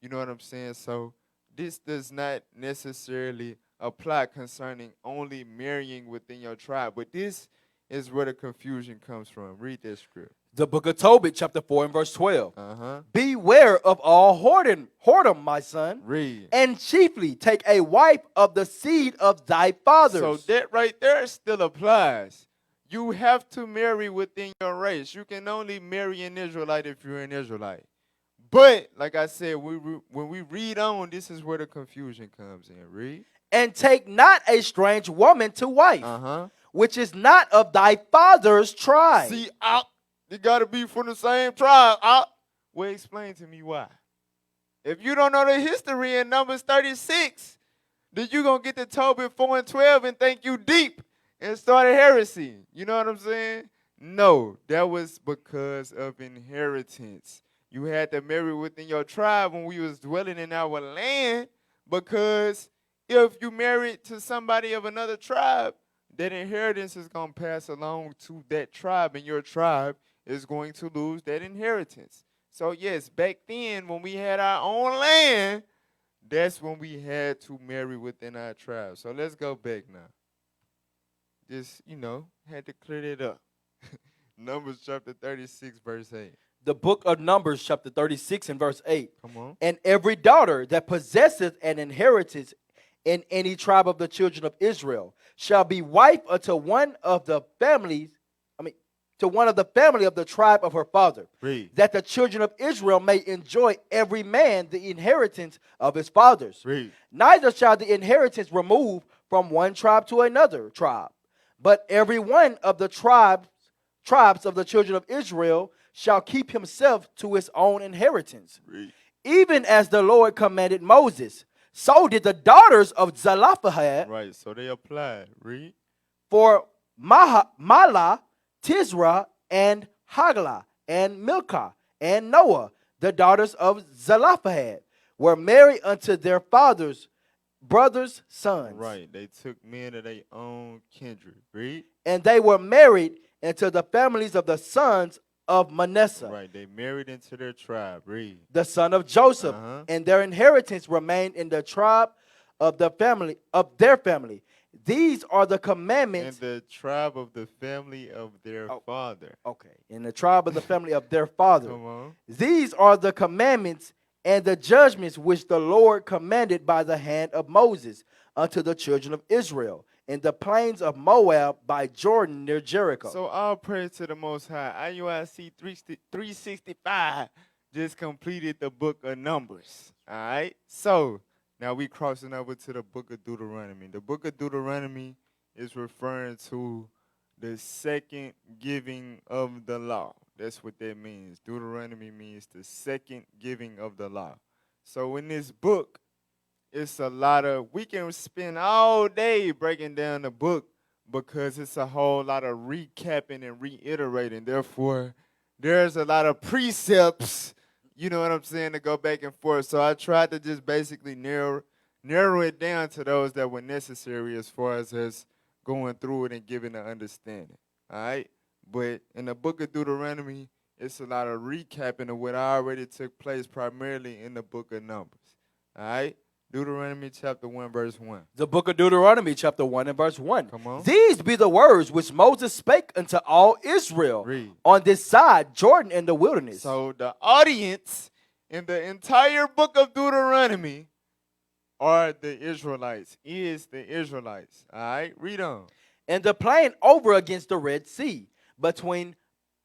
You know what I'm saying? So this does not necessarily apply concerning only marrying within your tribe. But this is where the confusion comes from. Read that script. The book of Tobit, chapter 4 and verse 12. Uh-huh. Beware of all whoredom, my son, Read. and chiefly take a wife of the seed of thy fathers. So that right there still applies. You have to marry within your race. You can only marry an Israelite if you're an Israelite. But, like I said, when we read on, this is where the confusion comes in. Read. And take not a strange woman to wife, Uh-huh. which is not of thy father's tribe. See, you got to be from the same tribe. Well, explain to me why. If you don't know the history in Numbers 36, then you're going to get to Tobit 4 and 12 and think you deep and start a heresy. You know what I'm saying? No, that was because of inheritance. You had to marry within your tribe when we was dwelling in our land, because if you married to somebody of another tribe, that inheritance is going to pass along to that tribe, and your tribe is going to lose that inheritance. So yes, back then when we had our own land, that's when we had to marry within our tribe. So let's go back now. Just, had to clear it up. Numbers chapter 36, verse 8. The book of Numbers, chapter 36 and verse 8. Come on. And every daughter that possesseth an inheritance in any tribe of the children of Israel shall be wife unto one of the family of the tribe of her father. Read. That the children of Israel may enjoy every man the inheritance of his fathers. Read. Neither shall the inheritance remove from one tribe to another tribe, but every one of the tribes of the children of Israel shall keep himself to his own inheritance. Read. Even as the Lord commanded Moses, so did the daughters of Zelophehad. Right, so they applied. Read. For Mahlah, Tisra, and Haglah, and Milcah, and Noah, the daughters of Zelophehad, were married unto their fathers' brothers' sons. Right, they took men of their own kindred. Read. And they were married into the families of the sons of Manasseh. Right, they married into their tribe. Read. The son of Joseph, Uh-huh. and their inheritance remained in the tribe of their family. These are the And commandments. the tribe of the family of their father. Okay, in the tribe of the family of their father. Come on. These are the commandments and the judgments which the Lord commanded by the hand of Moses unto the children of Israel in the plains of Moab by Jordan near Jericho. So all praise to the Most High. IUIC 365 just completed the book of Numbers. All right? So now we crossing over to the book of Deuteronomy. The book of Deuteronomy is referring to the second giving of the law. That's what that means. Deuteronomy means the second giving of the law. So in this book, it's a lot of, we can spend all day breaking down the book because it's a whole lot of recapping and reiterating. Therefore, there's a lot of precepts, you know what I'm saying, to go back and forth. So I tried to just basically narrow it down to those that were necessary as far as us going through it and giving an understanding. All right? But in the book of Deuteronomy, it's a lot of recapping of what already took place primarily in the book of Numbers. All right? Deuteronomy chapter 1, verse 1. The book of Deuteronomy, chapter 1 and verse 1. Come on. These be the words which Moses spake unto all Israel Read. on this side Jordan in the wilderness. So the audience in the entire book of Deuteronomy are the Israelites, is the Israelites. All right? Read on. In the plain over against the Red Sea, between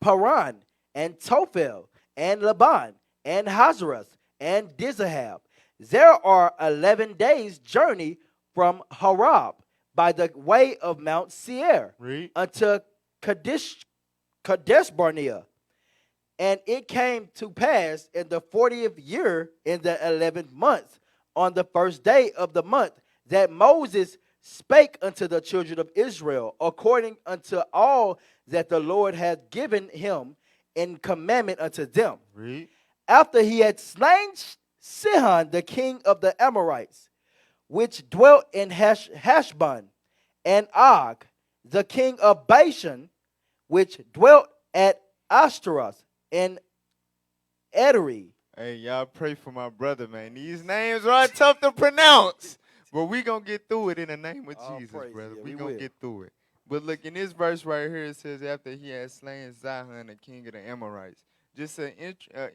Paran and Tophel and Laban and Hazarath and Dizahab, there are 11 days' journey from Harab by the way of Mount Seir Read. unto Kadesh Barnea. And it came to pass in the 40th year, in the 11th month, on the first day of the month, that Moses spake unto the children of Israel, according unto all that the Lord hath given him in commandment unto them. Read. After he had slain Sihon, the king of the Amorites, which dwelt in Heshbon, and Og, the king of Bashan, which dwelt at Ashtaroth and Edrei. Hey, y'all pray for my brother, man. These names are tough to pronounce. But we going to get through it in the name of All Jesus, praise, brother. yeah, we we going to will. get through it. But look, in this verse right here, it says, after he had slain Sihon, the king of the Amorites. Just an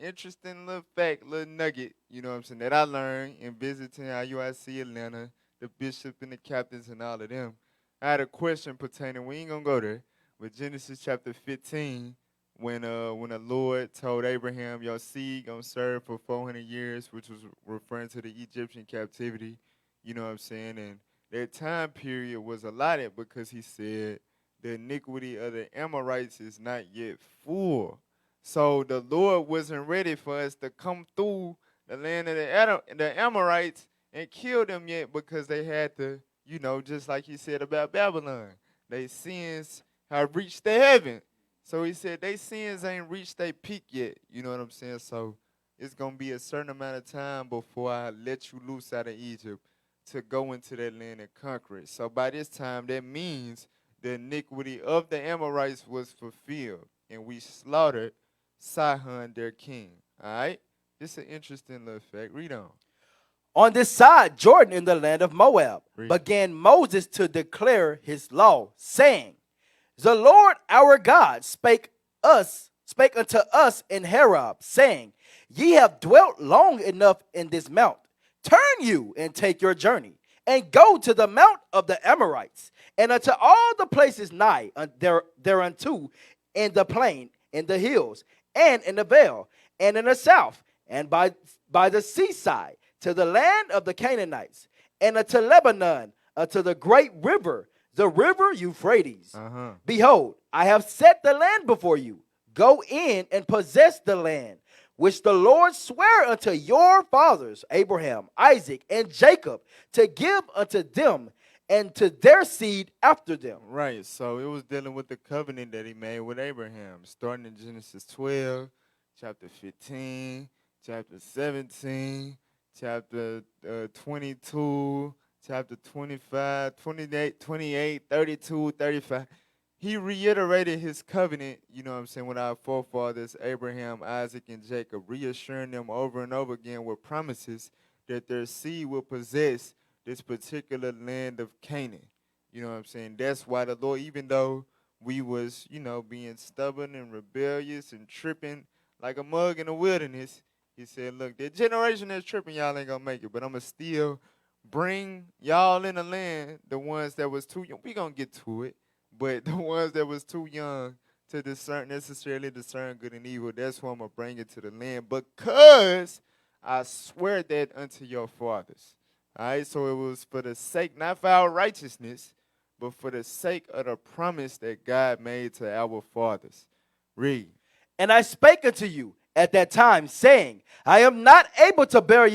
interesting little fact, little nugget, you know what I'm saying, that I learned in visiting IUIC Atlanta, the bishop and the captains and all of them. I had a question pertaining, we ain't going to go there, but Genesis chapter 15, when the Lord told Abraham, your seed going to serve for 400 years, which was referring to the Egyptian captivity, you know what I'm saying, and that time period was allotted because he said the iniquity of the Amorites is not yet full. So the Lord wasn't ready for us to come through the land of the Amorites and kill them yet because they had to, you know, just like he said about Babylon, their sins have reached the heaven. So he said they sins ain't reached their peak yet. You know what I'm saying? So it's going to be a certain amount of time before I let you loose out of Egypt to go into that land and conquer it. So by this time, that means the iniquity of the Amorites was fulfilled, and we slaughtered Sihon, their king. All right? This is an interesting little fact. Read on. On this side, Jordan in the land of Moab, Read. began Moses to declare his law, saying, the Lord our God spake unto us in Horeb, saying, ye have dwelt long enough in this mount. Turn you and take your journey, and go to the mount of the Amorites, and unto all the places nigh thereunto, in the plain, in the hills, and in the vale, and in the south, and by the seaside, to the land of the Canaanites, and unto Lebanon, unto the great river, the river Euphrates. Behold, I have set the land before you. Go in and possess the land, which the Lord sware unto your fathers, Abraham, Isaac, and Jacob, to give unto them and to their seed after them. Right, so it was dealing with the covenant that he made with Abraham, starting in Genesis 12, chapter 15, chapter 17, chapter 22, chapter 25, 28, 28, 32, 35. He reiterated his covenant, you know what I'm saying, with our forefathers, Abraham, Isaac, and Jacob, reassuring them over and over again with promises that their seed will possess this particular land of Canaan. You know what I'm saying? That's why the Lord, even though we was, you know, being stubborn and rebellious and tripping like a mug in the wilderness, he said, look, that generation that's tripping, y'all ain't going to make it, but I'm going to still bring y'all in the land, the ones that was too young. We going to get to it. But the ones that was too young to necessarily discern good and evil, that's who I'm going to bring into the land, because I swear that unto your fathers. All right, so it was for the sake, not for our righteousness, but for the sake of the promise that God made to our fathers. Read. And I spake unto you at that time, saying, I am not able to bear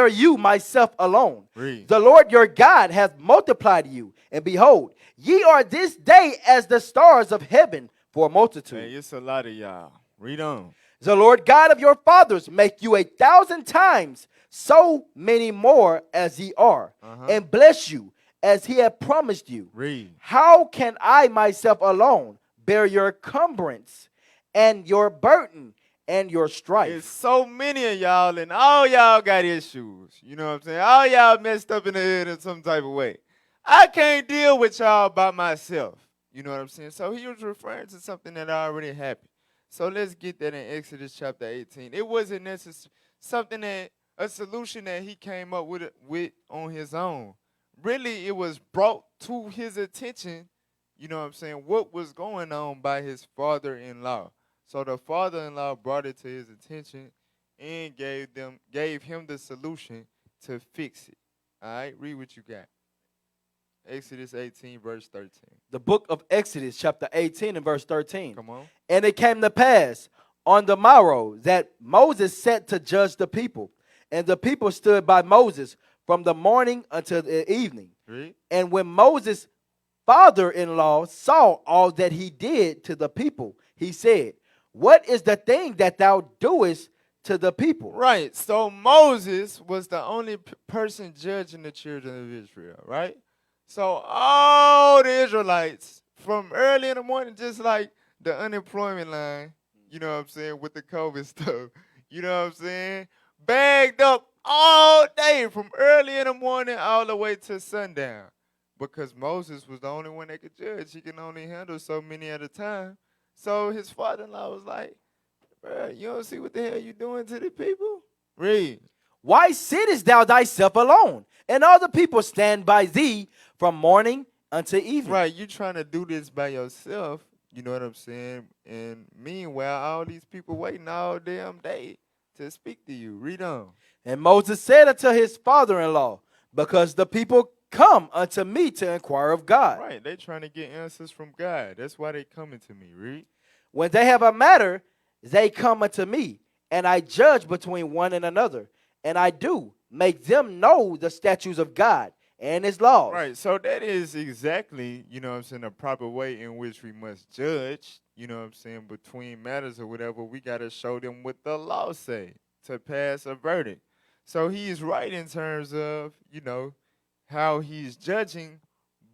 you myself alone. Read. The Lord your God hath multiplied you, and behold, ye are this day as the stars of heaven for a multitude. Hey, it's a lot of y'all. Read on. The Lord God of your fathers make you 1,000 times so many more as ye are, and bless you as he hath promised you. Read. How can I myself alone bear your cumbrance and your burden and your strife? There's so many of y'all, and all y'all got issues. You know what I'm saying? All y'all messed up in the head in some type of way. I can't deal with y'all by myself. You know what I'm saying? So he was referring to something that already happened. So let's get that in Exodus chapter 18. It wasn't necessary, a solution that he came up with on his own. Really, it was brought to his attention, you know what I'm saying, what was going on by his father-in-law. So the father-in-law brought it to his attention and gave him the solution to fix it. All right, read what you got. Exodus 18, verse 13. The book of Exodus, chapter 18 and verse 13. Come on. And it came to pass on the morrow that Moses sat to judge the people. And the people stood by Moses from the morning until the evening. Read. And when Moses' father-in-law saw all that he did to the people, he said, what is the thing that thou doest to the people. Right. So Moses was the only person judging the children of Israel, right? So all the Israelites from early in the morning, just like the unemployment line, you know what I'm saying, with the COVID stuff, you know what I'm saying, bagged up all day from early in the morning all the way to sundown. Because Moses was the only one that could judge. He can only handle so many at a time. So his father-in-law was like, bruh, you don't see what the hell you doing to the people? Read. Why sittest thou thyself alone, and all the people stand by thee from morning until evening? Right, you trying to do this by yourself, you know what I'm saying? And meanwhile, all these people waiting all damn day to speak to you. Read on. And Moses said unto his father-in-law, because the people come unto me to inquire of God. Right, they trying to get answers from God. That's why they coming to me. Read. When they have a matter, they come unto me, and I judge between one and another, and I do make them know the statutes of God and his laws. Right, so that is exactly, you know what I'm saying, the proper way in which we must judge, you know what I'm saying, between matters or whatever. We got to show them what the law say to pass a verdict. So he's right in terms of, you know, how he's judging,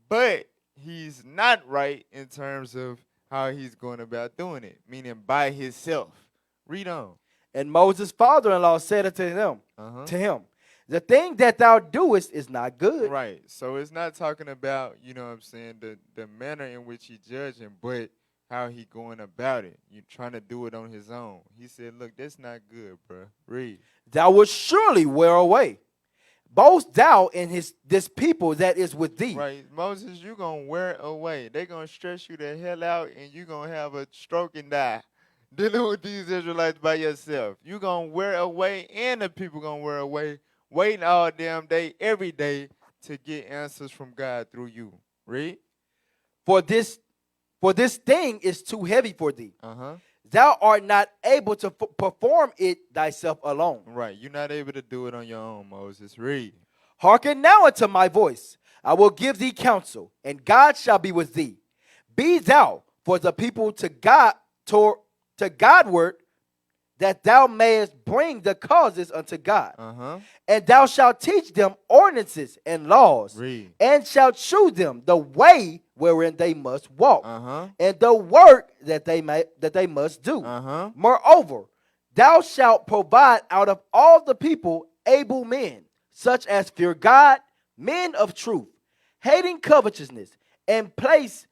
but he's not right in terms of how he's going about doing it, meaning by himself. Read on. And Moses' father-in-law said unto him, to him, the thing that thou doest is not good. Right. So it's not talking about, you know what I'm saying, the manner in which he judging, but how he going about it. You trying to do it on his own. He said, look, that's not good, bro. Read. Thou wilt surely wear away, both thou and this people that is with thee. Right. Moses, you going to wear away. They going to stress you the hell out, and you going to have a stroke and die dealing with these Israelites by yourself. You going to wear away, and the people going to wear away, waiting all damn day, every day, to get answers from God through you. Read. For this thing is too heavy for thee. Uh-huh. Thou art not able to perform it thyself alone. Right. You're not able to do it on your own, Moses. Read. Hearken now unto my voice. I will give thee counsel, and God shall be with thee. Be thou for the people to Godward, that thou mayest bring the causes unto God. Uh-huh. And thou shalt teach them ordinances and laws, Read. and shalt shew them the way wherein they must walk, Uh-huh. and the work that they must do. Uh-huh. Moreover, thou shalt provide out of all the people able men, such as fear God, men of truth, hating covetousness, and place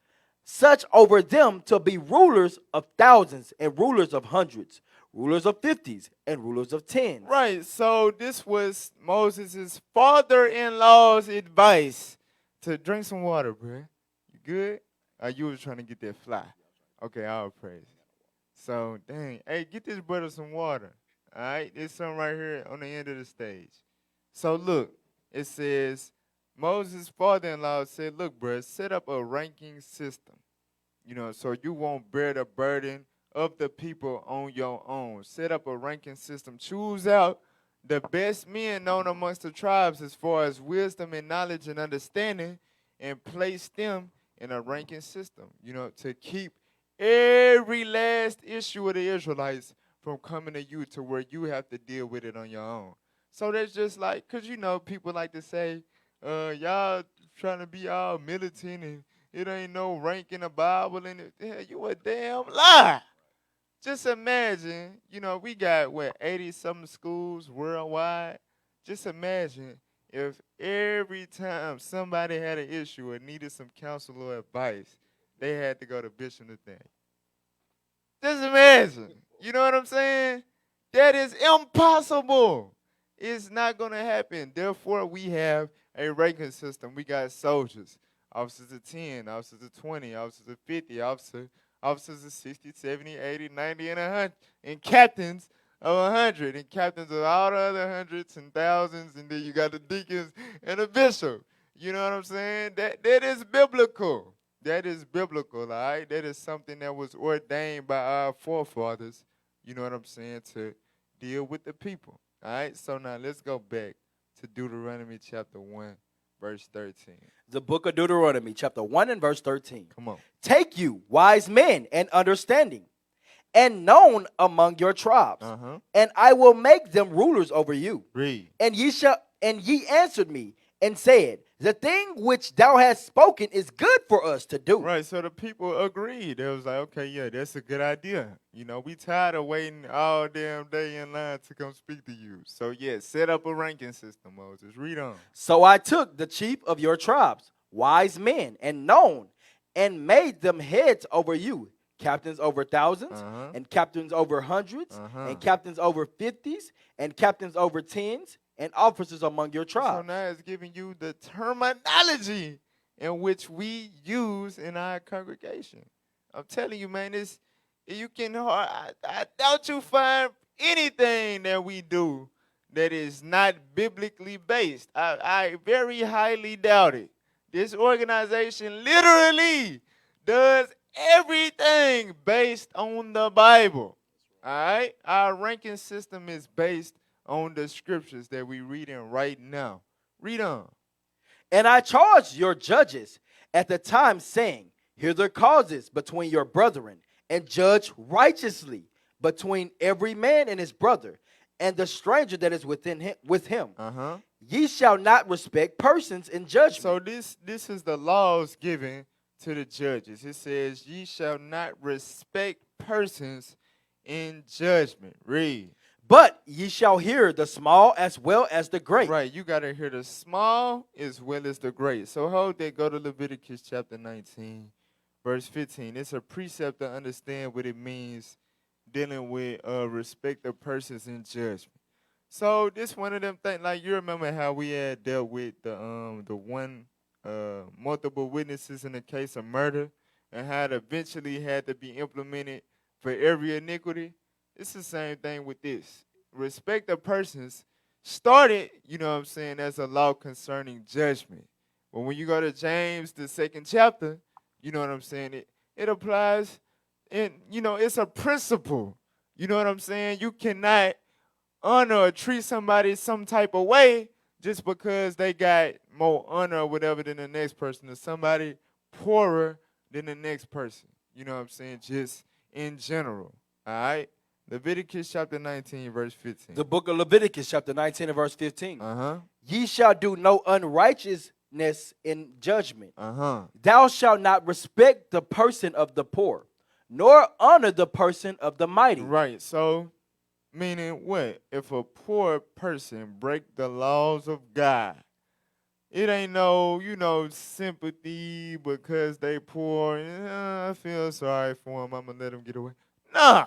such over them to be rulers of thousands and rulers of hundreds, rulers of 50s and rulers of 10s. Right. So this was Moses' father-in-law's advice to drink some water, bro. You good? You was trying to get that fly. Okay, all praise. So, dang. Hey, get this brother some water. All right? There's some right here on the end of the stage. So, look. It says, Moses' father-in-law said, look, bro, set up a ranking system. You know, so you won't bear the burden of the people on your own. Set up a ranking system. Choose out the best men known amongst the tribes as far as wisdom and knowledge and understanding, and place them in a ranking system, you know, to keep every last issue of the Israelites from coming to you to where you have to deal with it on your own. So that's just like, because, you know, people like to say, y'all trying to be all militant and it ain't no rank in the Bible, and you a damn lie. Just imagine, you know, we got, 80-something schools worldwide. Just imagine if every time somebody had an issue or needed some counsel or advice, they had to go to Bishop Nathaniel. Just imagine. You know what I'm saying? That is impossible. It's not going to happen. Therefore, we have a ranking system. We got soldiers, officers of 10, officers of 20, officers of 50, officers of 60, 70, 80, 90, and 100, and captains of 100, and captains of all the other hundreds and thousands, and then you got the deacons and the bishop. You know what I'm saying? That is biblical. That is biblical, all right? That is something that was ordained by our forefathers, you know what I'm saying, to deal with the people, all right? So now let's go back to Deuteronomy chapter 1, verse 13. The book of Deuteronomy, chapter 1 and verse 13. Come on. Take you wise men and understanding, and known among your tribes, and I will make them rulers over you. Read. And ye answered me and said, the thing which thou hast spoken is good for us to do. Right, so the people agreed. They was like, okay, yeah, that's a good idea. You know, we tired of waiting all damn day in line to come speak to you. So, yeah, set up a ranking system, Moses. Read on. So I took the chief of your tribes, wise men and known, and made them heads over you, captains over thousands, and captains over hundreds, and captains over 50s, and captains over tens, and officers among your So tribes. now it's giving you the terminology in which we use in our congregation. I'm telling you, man, you can I doubt you find anything that we do that is not biblically based. I very highly doubt it. This organization literally does everything based on the Bible. All right? Our ranking system is based on the scriptures that we reading right now. Read on. And I charged your judges at the time, saying, hear the causes between your brethren, and judge righteously between every man and his brother, and the stranger that is with him. Ye shall not respect persons in judgment. So this is the laws given to the judges. It says, ye shall not respect persons in judgment. Read. But ye shall hear the small as well as the great. Right, you got to hear the small as well as the great. So hold that, go to Leviticus chapter 19, verse 15. It's a precept to understand what it means dealing with respect of persons in judgment. So this one of them things, like you remember how we had dealt with the one multiple witnesses in the case of murder, and how it eventually had to be implemented for every iniquity. It's the same thing with this. Respect of persons started, you know what I'm saying, as a law concerning judgment. But when you go to James, the 2nd chapter, you know what I'm saying, it applies, and, you know, it's a principle. You know what I'm saying? You cannot honor or treat somebody some type of way just because they got more honor or whatever than the next person, or somebody poorer than the next person. You know what I'm saying? Just in general. All right? Leviticus chapter 19, verse 15. The book of Leviticus chapter 19 and verse 15. Ye Ye shall do no unrighteousness in judgment. Uh-huh. Thou shalt not respect the person of the poor, nor honor the person of the mighty. Right. So, meaning what? If a poor person break the laws of God, it ain't no, you know, sympathy because they poor. I feel sorry for them. I'm going to let them get away. Nah.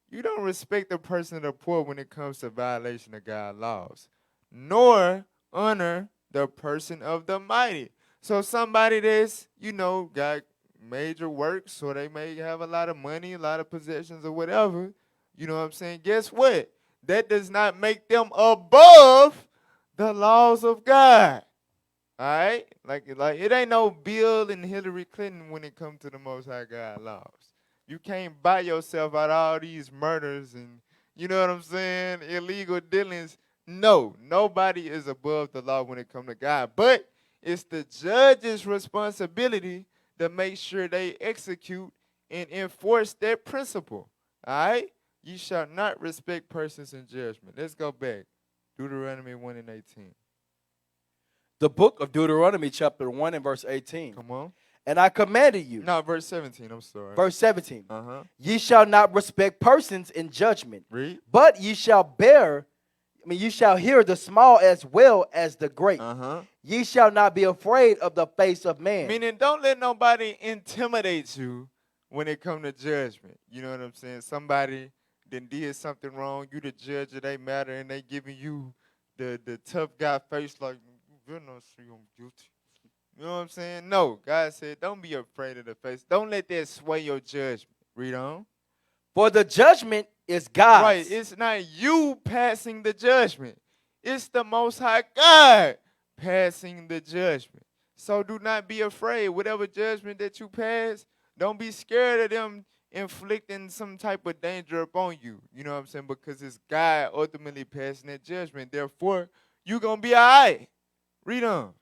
You don't respect the person of the poor when it comes to violation of God's laws, nor honor the person of the mighty. So somebody that's, you know, got major works, or they may have a lot of money, a lot of possessions or whatever, you know what I'm saying? Guess what? That does not make them above the laws of God. All right? Like it ain't no Bill and Hillary Clinton when it comes to the Most High God laws. You can't buy yourself out of all these murders and, you know what I'm saying, illegal dealings. No, nobody is above the law when it comes to God. But it's the judge's responsibility to make sure they execute and enforce that principle. All right? You shall not respect persons in judgment. Let's go back. Deuteronomy 1 and 18. The book of Deuteronomy chapter 1 and verse 18. Come on. And I commanded you. No, verse 17. I'm sorry. Verse 17. Uh-huh. Ye shall not respect persons in judgment. Read. But ye shall you shall hear the small as well as the great. Uh-huh. Ye shall not be afraid of the face of man. Meaning, don't let nobody intimidate you when it come to judgment. You know what I'm saying? Somebody then did something wrong. You the judge, it ain't matter, and they giving you the tough guy face like, you're not sure I'm guilty. You know what I'm saying? No, God said, don't be afraid of the face. Don't let that sway your judgment. Read on. For the judgment is God's. Right, it's not you passing the judgment. It's the Most High God passing the judgment. So do not be afraid. Whatever judgment that you pass, don't be scared of them inflicting some type of danger upon you. You know what I'm saying? Because it's God ultimately passing that judgment. Therefore, you're going to be all right. Read on.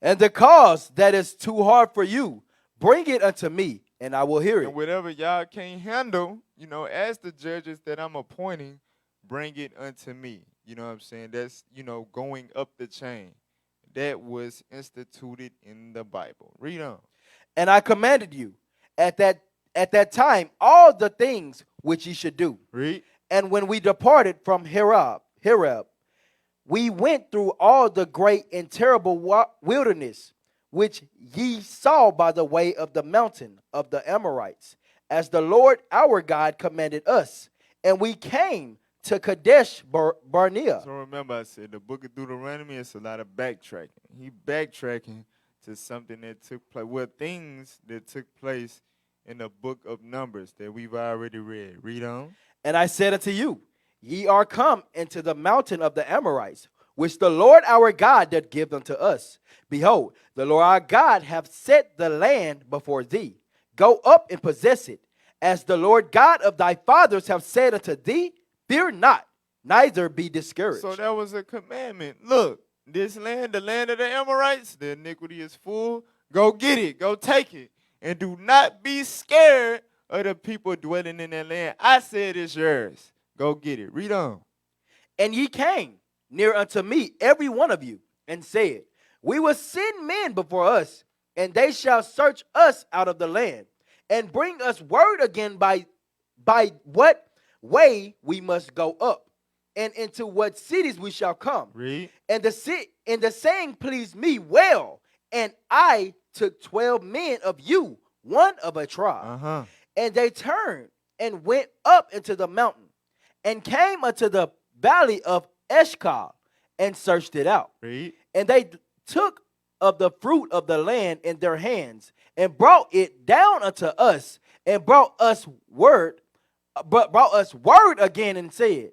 And the cause that is too hard for you, bring it unto me, and I will hear And it. whatever y'all can't handle, as the judges that I'm appointing, bring it unto me. You know what I'm saying? That's, going up the chain. That was instituted in the Bible. Read on. And I commanded you at that time all the things which ye should do. Read. And when we departed from Horeb, we went through all the great and terrible wilderness, which ye saw by the way of the mountain of the Amorites, as the Lord our God commanded us. And we came to Kadesh Barnea. So remember, I said the book of Deuteronomy is a lot of backtracking. He backtracking to something that took place, things that took place in the book of Numbers that we've already read. Read on. And I said unto you, ye are come into the mountain of the Amorites, which the Lord our God doth give unto us. Behold, the Lord our God hath set the land before thee. Go up and possess it. As the Lord God of thy fathers hath said unto thee, fear not, neither be discouraged. So that was a commandment. Look, this land, the land of the Amorites, the iniquity is full. Go get it. Go take it. And do not be scared of the people dwelling in that land. I said it's yours. Go get it. Read on. And ye came near unto me, every one of you, and said, we will send men before us, and they shall search us out of the land, and bring us word again by what way we must go up, and into what cities we shall come. Read. And the saying pleased me well, and I took 12 men of you, one of a tribe. And they turned and went up into the mountain, and came unto the valley of Eshcol, and searched it out. Read. And they took of the fruit of the land in their hands, and brought it down unto us, and brought us word again, and said,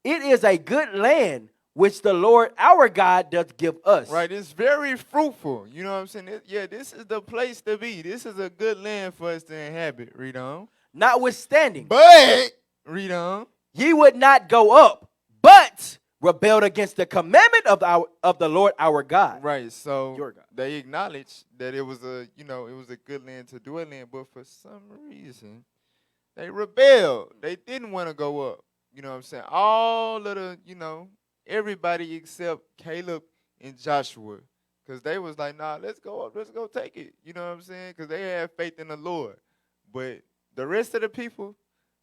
it is a good land which the Lord our God doth give us. Right, it's very fruitful. You know what I'm saying? This is the place to be. This is a good land for us to inhabit. Read on. Notwithstanding, But, read on. ye would not go up, but rebelled against the commandment of the Lord our God. Right, so Your God. they acknowledged that it was a good land to dwell in, but for some reason they rebelled. They didn't want to go up. You know what I'm saying? All of the, everybody except Caleb and Joshua, because they was like, nah, let's go up, let's go take it. You know what I'm saying? Because they had faith in the Lord. But the rest of the people,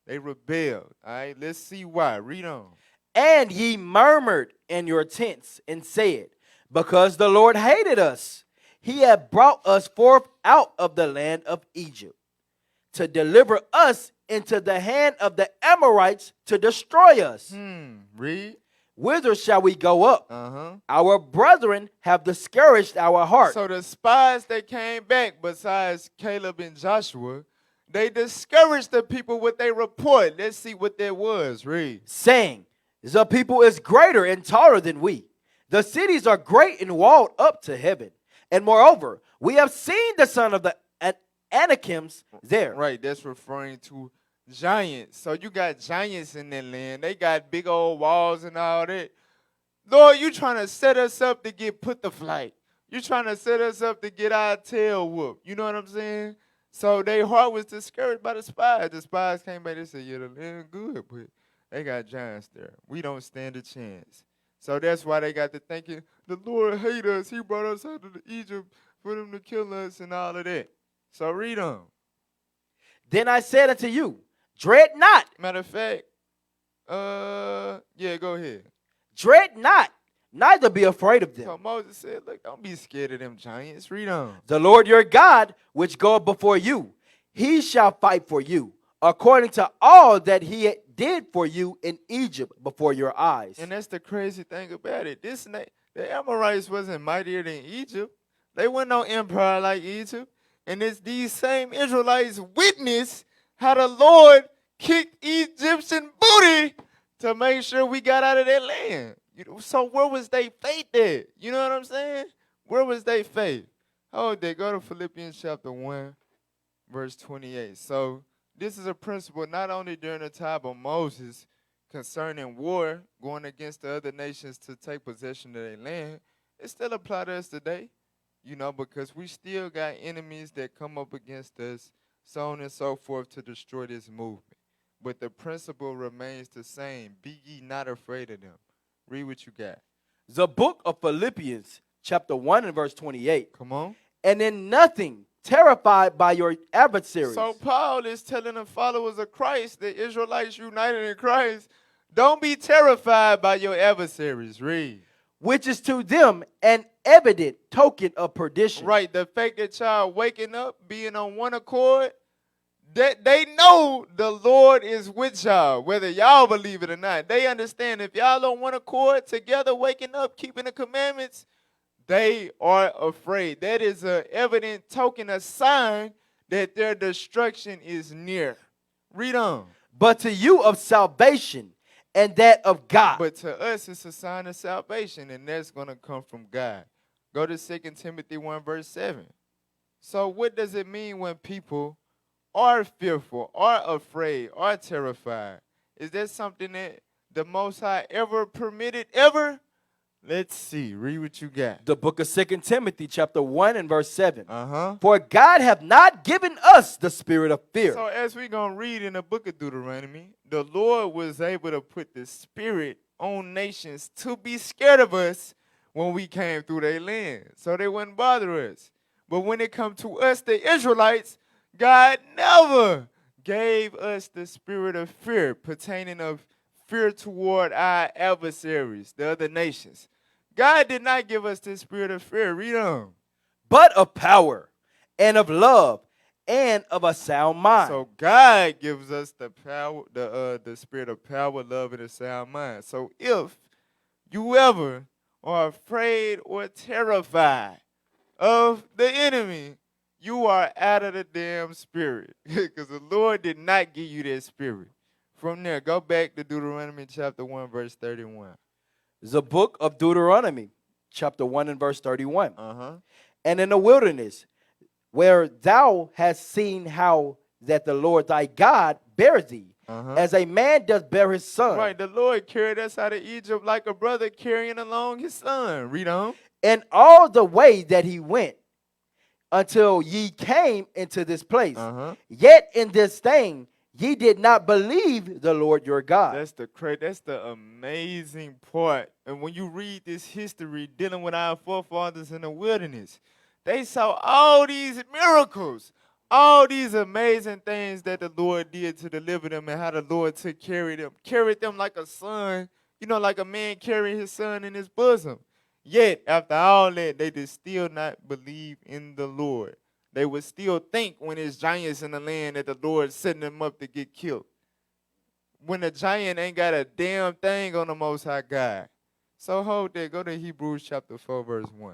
they rebelled. All right, let's see why. Read on. And ye murmured in your tents, and said, because the Lord hated us, he hath brought us forth out of the land of Egypt, to deliver us into the hand of the Amorites to destroy us. Read. Whither shall we go up? Our brethren have discouraged our heart. So the spies that came back, besides Caleb and Joshua, they discouraged the people with their report. Let's see what that was. Read. Saying, the people is greater and taller than we. The cities are great and walled up to heaven. And moreover, we have seen the son of the Anakims there. Right, that's referring to giants. So you got giants in that land. They got big old walls and all that. Lord, you trying to set us up to get put to flight. You trying to set us up to get our tail whooped. You know what I'm saying? So their heart was discouraged by the spies. The spies came back and said, yeah, the land good, but they got giants there. We don't stand a chance. So that's why they got to thinking, the Lord hate us. He brought us out of Egypt for them to kill us and all of that. So read on. Then I said unto you, dread not. Matter of fact, yeah, go ahead. Dread not, neither be afraid of them. So Moses said, look, don't be scared of them giants. Read on. The Lord your God, which goeth before you, he shall fight for you, according to all that he did for you in Egypt before your eyes. And that's the crazy thing about it. The Amorites wasn't mightier than Egypt. They weren't no empire like Egypt. And it's these same Israelites witness how the Lord kicked Egyptian booty to make sure we got out of that land. So where was their faith at? You know what I'm saying? Where was their faith? Oh, they go to Philippians chapter 1, verse 28. So this is a principle not only during the time of Moses concerning war, going against the other nations to take possession of their land. It still applies to us today. Because we still got enemies that come up against us so on and so forth to destroy this movement. But the principle remains the same. Be ye not afraid of them. Read what you got. The book of Philippians, chapter 1 and verse 28. Come on. And in nothing terrified by your adversaries. So Paul is telling the followers of Christ, the Israelites united in Christ, don't be terrified by your adversaries. Read. Which is to them an evident token of perdition. Right, the fact that y'all waking up, being on one accord, that they know the Lord is with y'all, whether y'all believe it or not. They understand if y'all on one accord together, waking up, keeping the commandments, they are afraid. That is an evident token, a sign that their destruction is near. Read on. But to you of salvation and that of God. But to us, it's a sign of salvation, and that's going to come from God. Go to 2 Timothy 1, verse 7. So what does it mean when people are fearful, are afraid, are terrified? Is that something that the Most High ever permitted, ever? Let's see. Read what you got. The book of 2 Timothy, chapter 1 and verse 7. Uh-huh. For God hath not given us the spirit of fear. So as we're going to read in the book of Deuteronomy, the Lord was able to put the spirit on nations to be scared of us when we came through their land, so they wouldn't bother us. But when it come to us, the Israelites, God never gave us the spirit of fear, pertaining of fear toward our adversaries, the other nations. God did not give us the spirit of fear. Read on. But of power and of love and of a sound mind. So God gives us the power, the spirit of power, love, and a sound mind. So if you ever are afraid or terrified of the enemy, you are out of the damn spirit, because the Lord did not give you that spirit. From there, go back to Deuteronomy chapter 1, verse 31. The book of Deuteronomy, chapter 1 and verse 31. Uh-huh. And in the wilderness, where thou hast seen how that the Lord thy God bare thee, as a man does bear his son. Right, the Lord carried us out of Egypt like a brother carrying along his son. Read on. And all the way that he went, until ye came into this place. Yet in this thing ye did not believe the Lord your God. That's the amazing part. And when you read this history dealing with our forefathers in the wilderness, they saw all these miracles, all these amazing things that the Lord did to deliver them, and how the Lord took care of them, carried them like a son, like a man carrying his son in his bosom. Yet, after all that, they did still not believe in the Lord. They would still think when there's giants in the land that the Lord is setting them up to get killed, when the giant ain't got a damn thing on the Most High God. So hold there. Go to Hebrews chapter 4, verse 1.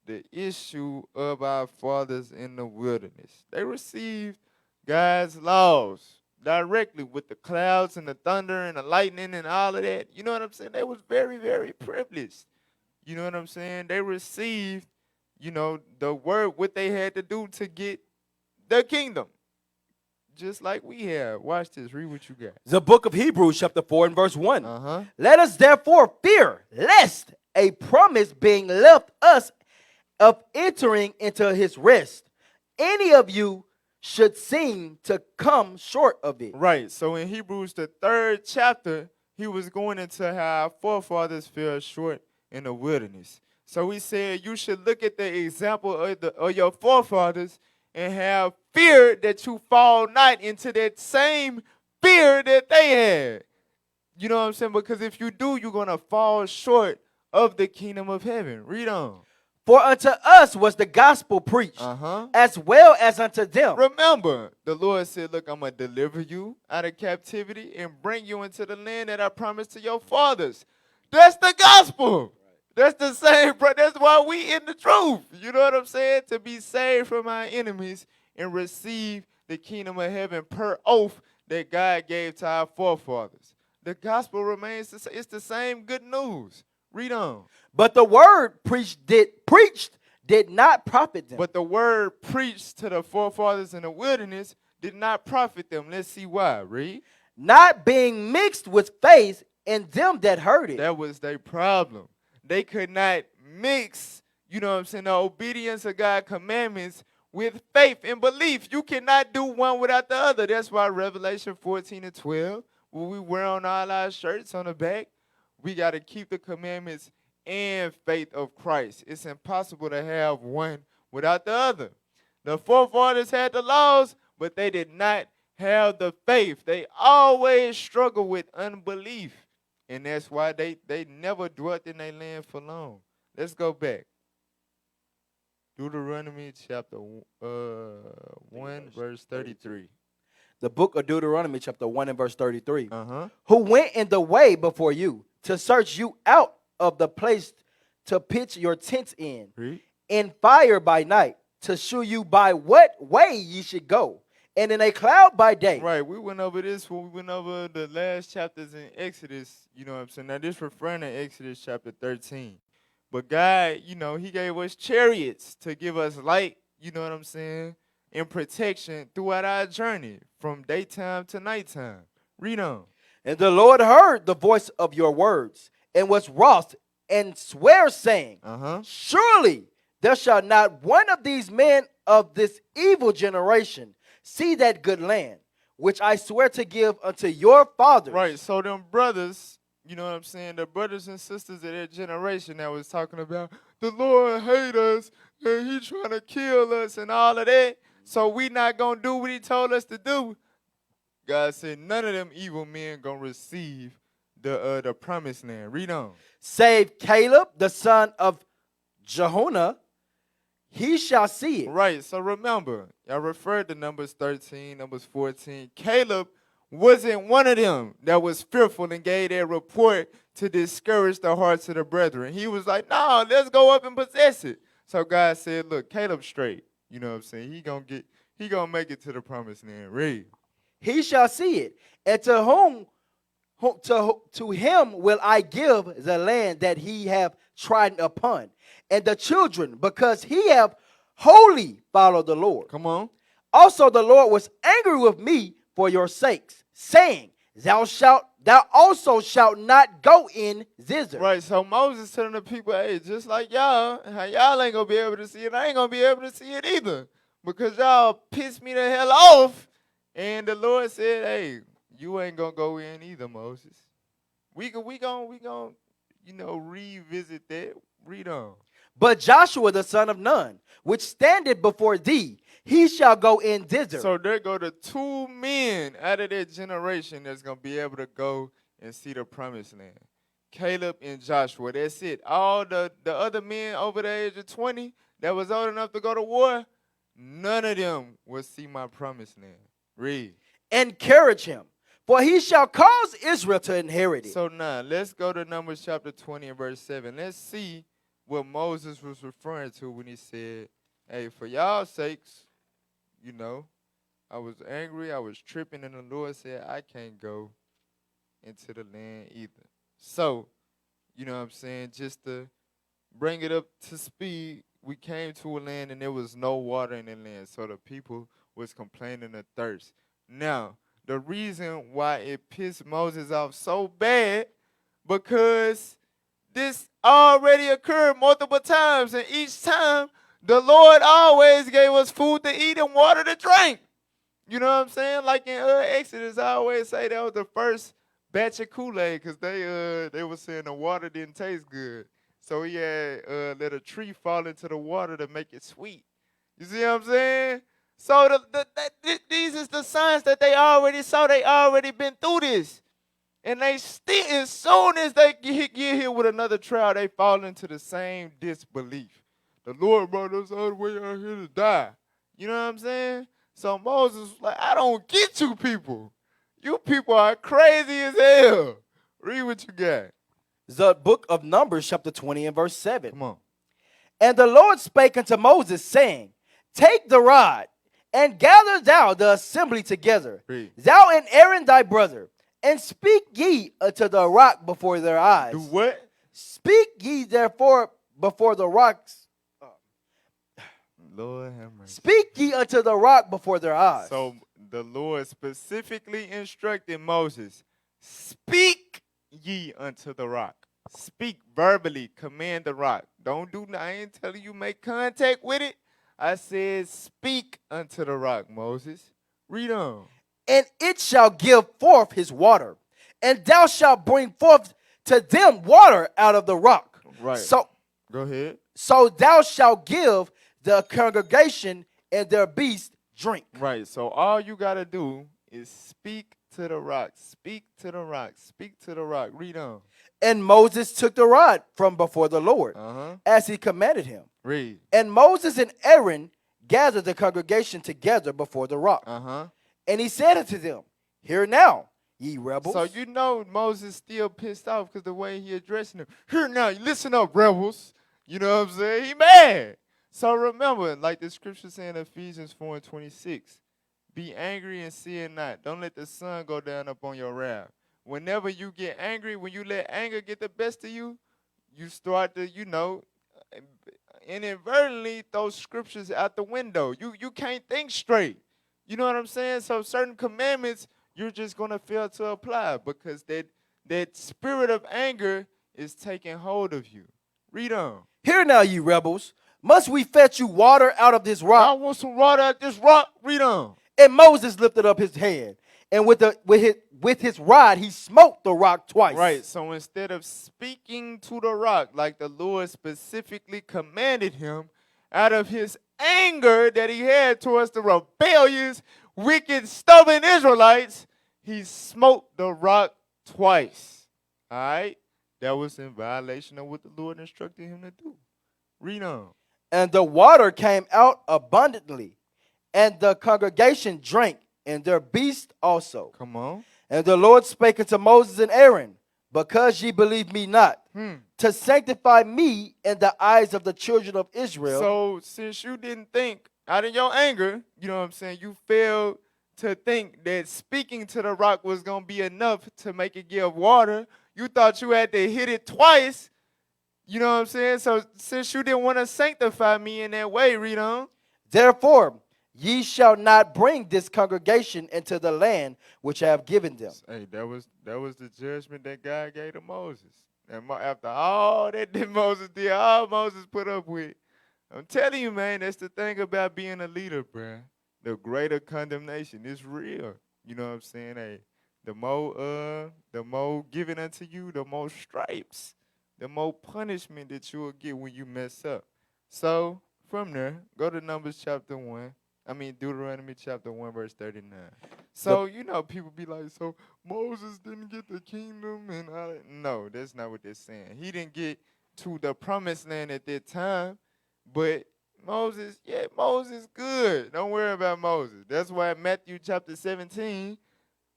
The issue of our fathers in the wilderness. They received God's laws directly with the clouds and the thunder and the lightning and all of that. You know what I'm saying? They was very, very privileged. You know what I'm saying? They received, the word, what they had to do to get the kingdom. Just like we have. Watch this. Read what you got. The book of Hebrews, chapter 4 and verse 1. Uh-huh. Let us therefore fear, lest a promise being left us of entering into his rest, any of you should seem to come short of it. Right. So in Hebrews, the 3rd chapter, he was going into how our forefathers fell short in the wilderness. So he said you should look at the example of your forefathers and have fear that you fall not into that same fear that they had. You know what I'm saying? Because if you do, you're going to fall short of the kingdom of heaven. Read on. For unto us was the gospel preached, as well as unto them. Remember, the Lord said, look, I'm going to deliver you out of captivity and bring you into the land that I promised to your fathers. That's the gospel. That's the same. That's why we in the truth. You know what I'm saying? To be saved from our enemies and receive the kingdom of heaven per oath that God gave to our forefathers. The gospel remains the same. It's the same good news. Read on. But the word preached did not profit them. But the word preached to the forefathers in the wilderness did not profit them. Let's see why. Read. Not being mixed with faith in them that heard it. That was their problem. They could not mix, the obedience of God's commandments with faith and belief. You cannot do one without the other. That's why Revelation 14 and 12, when we wear on all our shirts on the back, we got to keep the commandments and faith of Christ. It's impossible to have one without the other. The forefathers had the laws, but they did not have the faith. They always struggle with unbelief. And that's why they never dwelt in their land for long. Let's go back. Deuteronomy chapter 1, verse 33. The book of Deuteronomy, chapter 1 and verse 33. Uh-huh. Who went in the way before you to search you out of the place to pitch your tents in fire by night, to shew you by what way ye should go, and in a cloud by day. Right, we went over this when we went over the last chapters in Exodus, you know what I'm saying? Now this referring to Exodus chapter 13. But God, you know, he gave us chariots to give us light, you know what I'm saying, and protection throughout our journey from daytime to nighttime. Read on. And the Lord heard the voice of your words, and was wroth, and sware, saying, Surely there shall not one of these men of this evil generation see that good land, which I swear to give unto your fathers. Right, so them brothers, you know what I'm saying, the brothers and sisters of that generation that was talking about, the Lord hate us, and he trying to kill us and all of that, so we not going to do what he told us to do. God said none of them evil men going to receive the promised land. Read on. Save Caleb, the son of Jehonah, he shall see it. Right, so remember, I referred to Numbers 13, Numbers 14. Caleb wasn't one of them that was fearful and gave that report to discourage the hearts of the brethren. He was like, no, let's go up and possess it. So God said, look, Caleb straight. You know what I'm saying? He gonna make it to the promised land. Read. He shall see it. And to him will I give the land that he have trodden upon, and the children, because he have wholly followed the Lord. Come on. Also the Lord was angry with me for your sakes, saying, Thou also shalt not go in thither. Right, so Moses telling the people, hey, just like y'all, how y'all ain't gonna be able to see it, I ain't gonna be able to see it either, because y'all pissed me the hell off. And the Lord said, hey, you ain't gonna go in either, Moses. We gon' you know, revisit that. Read on. But Joshua the son of Nun, which standeth before thee, he shall go in thither. So there go the two men out of that generation that's gonna be able to go and see the promised land. Caleb and Joshua. That's it. All the other men over the age of 20 that was old enough to go to war, none of them will see my promised land. Read. Encourage him, for he shall cause Israel to inherit it. So now, let's go to Numbers chapter 20 and verse 7. Let's see what Moses was referring to when he said, hey, for y'all's sakes, you know, I was angry, I was tripping, and the Lord said, I can't go into the land either. So, you know what I'm saying, just to bring it up to speed, we came to a land and there was no water in the land. So the people was complaining of thirst. Now, the reason why it pissed Moses off so bad, because this already occurred multiple times, and each time the Lord always gave us food to eat and water to drink. You know what I'm saying? Like in Exodus, I always say that was the first batch of Kool-Aid, because they were saying the water didn't taste good. So he had let a tree fall into the water to make it sweet. You see what I'm saying? So these is the signs that they already saw. They already been through this. And they still, as soon as they get here with another trial, they fall into the same disbelief. The Lord brought us all the way out here to die. You know what I'm saying? So Moses was like, I don't get you people. You people are crazy as hell. Read what you got. The book of Numbers, chapter 20 and verse 7. Come on. And the Lord spake unto Moses, saying, Take the rod, and gather thou the assembly together, Read. thou and Aaron thy brother, and speak ye unto the rock before their eyes. Do what? Speak ye therefore before the rocks. Lord have mercy. Speak ye unto the rock before their eyes. So the Lord specifically instructed Moses, speak ye unto the rock. Speak verbally, command the rock. Don't do, I ain't telling you make contact with it. I said, speak unto the rock, Moses. Read on. and it shall give forth his water, and thou shalt bring forth to them water out of the rock. Right. Go ahead. So thou shalt give the congregation and their beasts drink. Right. So all you got to do is speak to the rock. Speak to the rock. Speak to the rock. Read on. And Moses took the rod from before the Lord, Uh-huh. as he commanded him. Read. And Moses and Aaron gathered the congregation together before the rock. Uh-huh. And he said unto them, Hear now, ye rebels. So you know Moses still pissed off because the way he addressing them. Here now, listen up, rebels. You know what I'm saying? He mad. So remember, like the scripture saying in Ephesians 4:26, be angry and sin not. Don't let the sun go down upon your wrath. Whenever you get angry, when you let anger get the best of you, you start to, inadvertently throw scriptures out the window. You can't think straight. You know what I'm saying? So certain commandments you're just going to fail to apply because that spirit of anger is taking hold of you. Read on. Hear now, ye rebels. Must we fetch you water out of this I rock? want some water out this rock. Read on. And Moses lifted up his hand, and with his rod he smote the rock twice. Right. So instead of speaking to the rock like the Lord specifically commanded him, out of his anger that he had towards the rebellious, wicked, stubborn Israelites, he smote the rock twice. All right? That was in violation of what the Lord instructed him to do. Read on. And the water came out abundantly, and the congregation drank, and their beasts also. Come on. And the Lord spake unto Moses and Aaron, because ye believe me not, to sanctify me in the eyes of the children of Israel. So since you didn't think out of your anger, you know what I'm saying, you failed to think that speaking to the rock was going to be enough to make it give water. You thought you had to hit it twice. You know what I'm saying? So since you didn't want to sanctify me in that way, read on. Therefore, ye shall not bring this congregation into the land which I have given them. Hey, that was the judgment that God gave to Moses. And after all that Moses did, all Moses put up with, I'm telling you, man, that's the thing about being a leader, bruh. The greater condemnation is real. You know what I'm saying? Hey, the more given unto you, the more stripes, the more punishment that you will get when you mess up. So from there, go to Deuteronomy chapter 1, verse 39. So, people be like, so Moses didn't get the kingdom and all that. No, that's not what they're saying. He didn't get to the promised land at that time, but Moses good. Don't worry about Moses. That's why in Matthew chapter 17,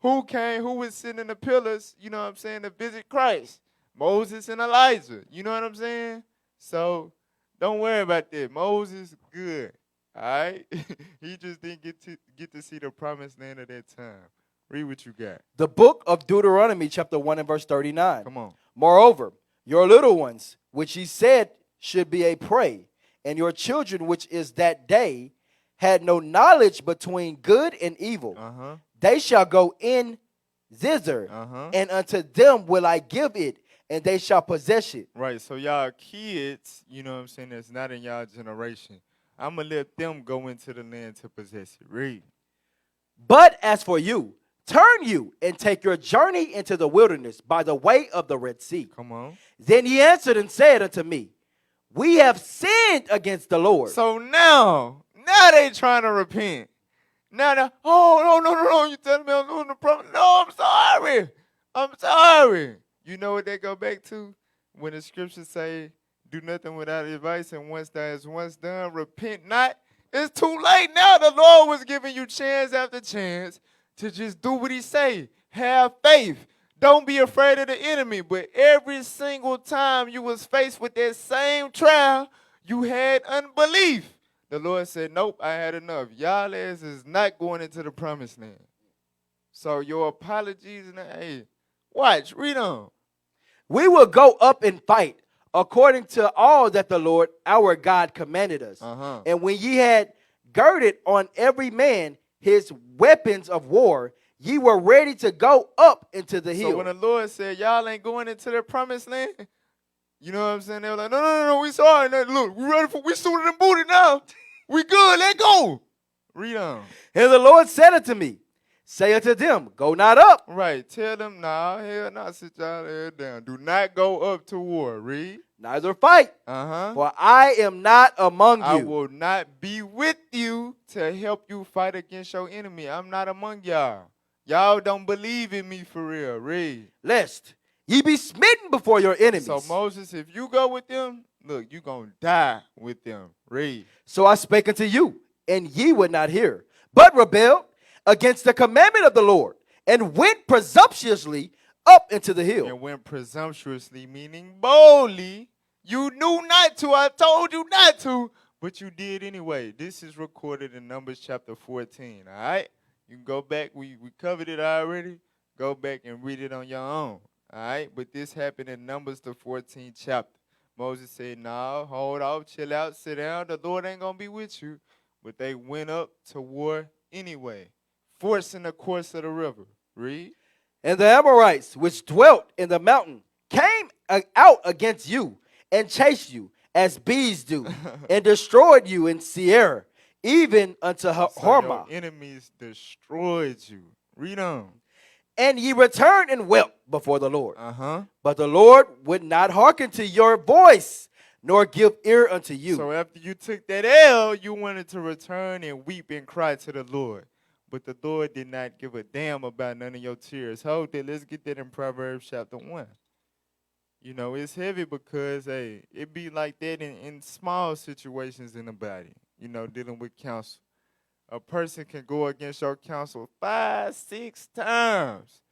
who was sitting in the pillars, you know what I'm saying, to visit Christ? Moses and Elijah. You know what I'm saying? So don't worry about that. Moses good. All right? He just didn't get to see the promised land at that time. Read what you got. The book of Deuteronomy chapter 1 and verse 39. Come on. Moreover, your little ones, which he said should be a prey, and your children, which is that day, had no knowledge between good and evil. Uh-huh. They shall go in thither, and unto them will I give it, and they shall possess it. Right, so y'all kids, you know what I'm saying, that's not in y'all generation, I'm going to let them go into the land to possess it. Read. But as for you, turn you and take your journey into the wilderness by the way of the Red Sea. Come on. Then he answered and said unto me, we have sinned against the Lord. So now they trying to repent. Now, no, you telling me I'm doing the problem. No, I'm sorry. You know what they go back to? When the scriptures say, do nothing without advice, and once that is once done, repent not. It's too late now. The Lord was giving you chance after chance to just do what he say. Have faith. Don't be afraid of the enemy. But every single time you was faced with that same trial, you had unbelief. The Lord said, nope, I had enough. Y'all ass is not going into the promised land. So your apologies, and hey, watch, read on. We will go up and fight according to all that the Lord our God commanded us. And when ye had girded on every man his weapons of war, ye were ready to go up into the hill. So when the Lord said, y'all ain't going into the promised land, you know what I'm saying? They were like, no, we sorry. Look, we suited and booted now. We good. Let go. Read on. And the Lord said unto me, say unto them, go not up. Right. Tell them, nah, hell nah, sit y'all head down. Do not go up to war. Read. Neither fight, Uh-huh. for I am not among I you. will not be with you to help you fight against your enemy. I'm not among y'all. Y'all don't believe in me for real. Read. Lest ye be smitten before your enemies. So Moses, if you go with them, look, you gonna die with them. Read. So I spake unto you, and ye would not hear, but rebelled against the commandment of the Lord, and went presumptuously up into the hill. And went presumptuously, meaning boldly. You knew not to. I told you not to, but you did anyway. This is recorded in Numbers chapter 14. All right? You can go back. We covered it already. Go back and read it on your own. All right? But this happened in Numbers the 14th chapter. Moses said, no, hold off, chill out, sit down. The Lord ain't going to be with you. But they went up to war anyway, forcing the course of the river. Read. And the Amorites, which dwelt in the mountain, came out against you, and chased you, as bees do, and destroyed you in Seir, even unto Hormah. Your enemies destroyed you. Read on. And ye returned and wept before the Lord. Uh-huh. But the Lord would not hearken to your voice, nor give ear unto you. So after you took that L, you wanted to return and weep and cry to the Lord. But the Lord did not give a damn about none of your tears. Hold it. Let's get that in Proverbs chapter 1. You know, it's heavy because, hey, it be like that in small situations in the body, you know, dealing with counsel. A person can go against your counsel 5, 6 times.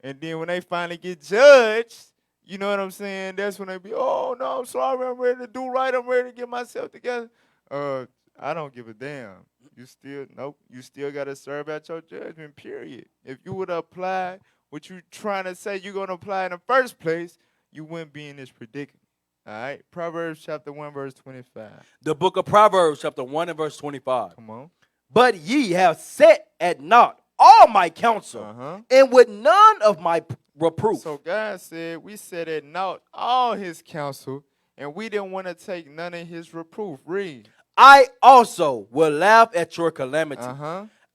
And then when they finally get judged, you know what I'm saying? That's when they be, oh, no, I'm sorry, I'm ready to do right. I'm ready to get myself together. I don't give a damn. You still got to serve out your judgment, period. If you would apply what you trying to say you're going to apply in the first place, you wouldn't be in this predicament. All right? Proverbs chapter 1, verse 25. The book of Proverbs, chapter 1 and verse 25. Come on. But ye have set at naught all my counsel, and with none of my reproof. So God said, we set at naught all his counsel, and we didn't want to take none of his reproof. Read. I also will laugh at your calamity.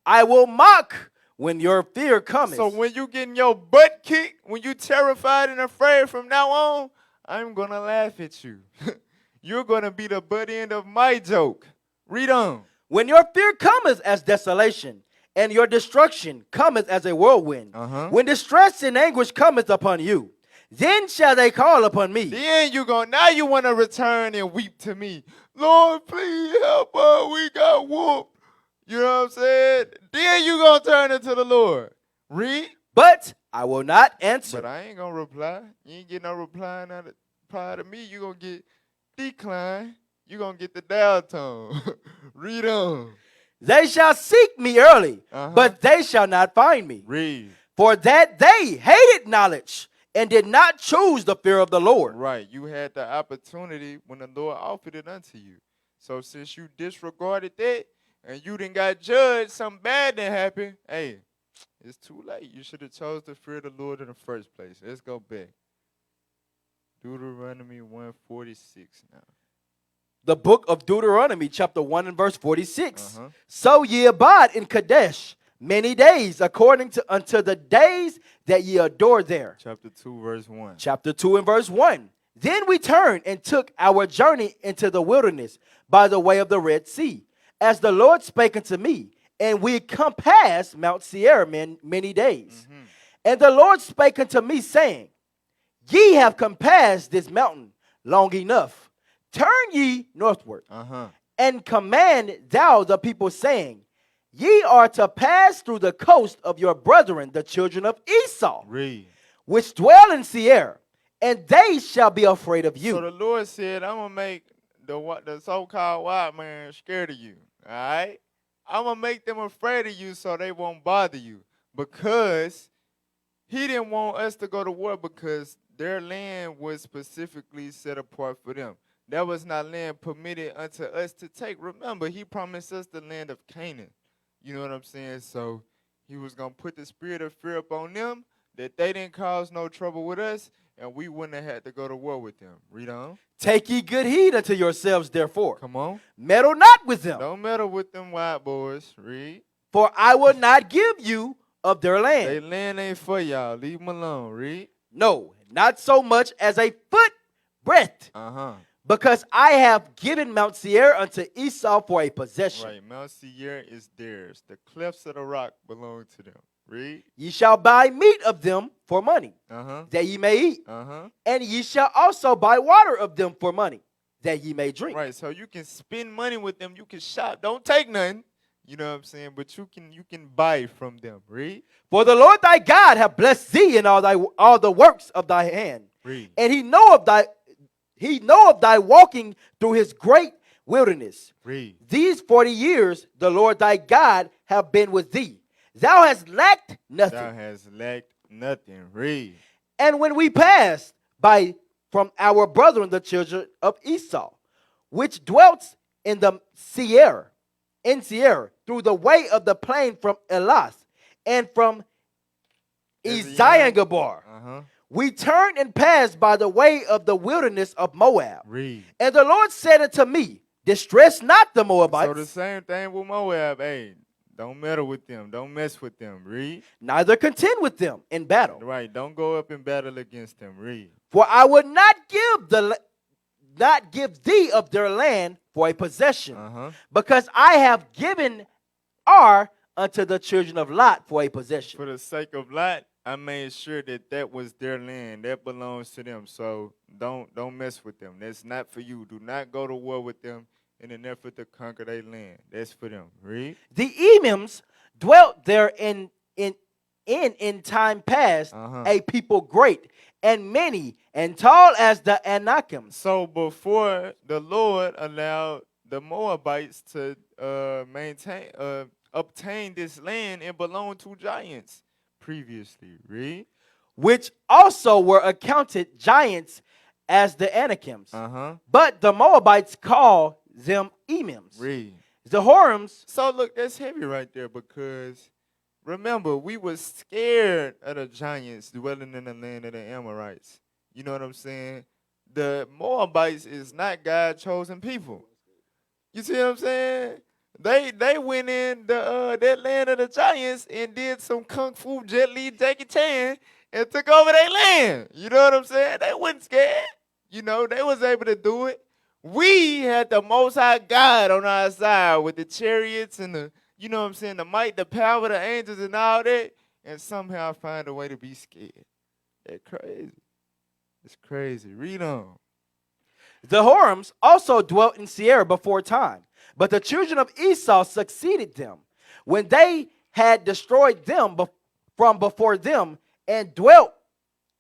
I will mock when your fear cometh. So when you getting your butt kicked, when you terrified and afraid from now on, I'm going to laugh at you. You're going to be the butt end of my joke. Read on. When your fear cometh as desolation, and your destruction cometh as a whirlwind, when distress and anguish cometh upon you, then shall they call upon me. Then now you want to return and weep to me. Lord, please help us. We got whooped. You know what I'm saying? Then you going to turn it to the Lord. Read. But I will not answer. But I ain't going to reply. You ain't get no reply to me. You going to get decline. You going to get the dial tone. Read on. They shall seek me early, but they shall not find me. Read. For that they hated knowledge and did not choose the fear of the Lord. Right. You had the opportunity when the Lord offered it unto you. So since you disregarded that and you didn't got judged, something bad didn't happen, hey, it's too late. You should have chose the fear of the Lord in the first place. Let's go back. Deuteronomy 146 now. The book of Deuteronomy, chapter 1 and verse 46. So ye abide in Kadesh many days, according to unto the days that ye adore there. Chapter 2, verse 1. Chapter 2 and verse 1. Then we turned and took our journey into the wilderness by the way of the Red Sea, as the Lord spake unto me, and we compassed Mount Seir many days. And the Lord spake unto me, saying, Ye have compassed this mountain long enough. Turn ye northward, and command thou the people, saying, Ye are to pass through the coast of your brethren, the children of Esau, which dwell in Seir, and they shall be afraid of you. So the Lord said, I'm going to make the so-called white man scared of you, all right? I'm going to make them afraid of you so they won't bother you, because he didn't want us to go to war because their land was specifically set apart for them. That was not land permitted unto us to take. Remember, he promised us the land of Canaan. You know what I'm saying? So he was going to put the spirit of fear upon them that they didn't cause no trouble with us, and we wouldn't have had to go to war with them. Read on. Take ye good heed unto yourselves, therefore. Come on. Meddle not with them, Don't meddle with them white boys. Read. for I will not give you of their land. They land ain't for y'all. Leave them alone. Read. No, not so much as a foot breadth, Uh-huh. because I have given Mount Seir unto Esau for a possession. Right. Mount Seir is theirs. The cliffs of the rock belong to them. Read. Ye shall buy meat of them for money, Uh-huh. that ye may eat. Uh-huh. And ye shall also buy water of them for money, that ye may drink. Right. So you can spend money with them. You can shop. Don't take nothing. You know what I'm saying? But you can buy from them. Read. For the Lord thy God hath blessed thee in all the works of thy hand. Read. And he know of thy walking through his great wilderness. Read. These 40 years the Lord thy God have been with thee. Thou hast lacked nothing. Thou has lacked nothing. Read. And when we passed by from our brethren the children of Esau, which dwelt in the Seir, through the way of the plain from Elas and from Eziongabar, Uh-huh. we turned and passed by the way of the wilderness of Moab. Read. And the Lord said unto me, distress not the Moabites, So the same thing with Moab. Hey, don't meddle with them. Don't mess with them. Read. neither contend with them in battle. Right. Don't go up in battle against them. Read. For I would not give thee of their land for a possession, Uh-huh. because I have given Ar unto the children of Lot for a possession. For the sake of Lot, I made sure that was their land. That belongs to them. So don't mess with them. That's not for you. Do not go to war with them in an effort to conquer their land. That's for them. Read. The Emims dwelt there in time past, Uh-huh. a people great and many and tall as the Anakims. So before the Lord allowed the Moabites to obtain this land, it belonged to giants previously. Read. Which also were accounted giants as the Anakims. Uh-huh. But the Moabites call them Emims. Read. The Horims, So look, that's heavy right there, because remember, we were scared of the giants dwelling in the land of the Amorites. You know what I'm saying? The Moabites is not God's chosen people. You see what I'm saying? They went in that land of the giants and did some kung fu Jet Li, Jackie Chan, and took over their land. You know what I'm saying? They wasn't scared. You know, they was able to do it. We had the Most High God on our side with the chariots and the, you know what I'm saying, the might, the power, the angels and all that, and somehow find a way to be scared. That's crazy. It's crazy. Read on. the Horims also dwelt in Seir before time. But the children of Esau succeeded them when they had destroyed them from before them, and dwelt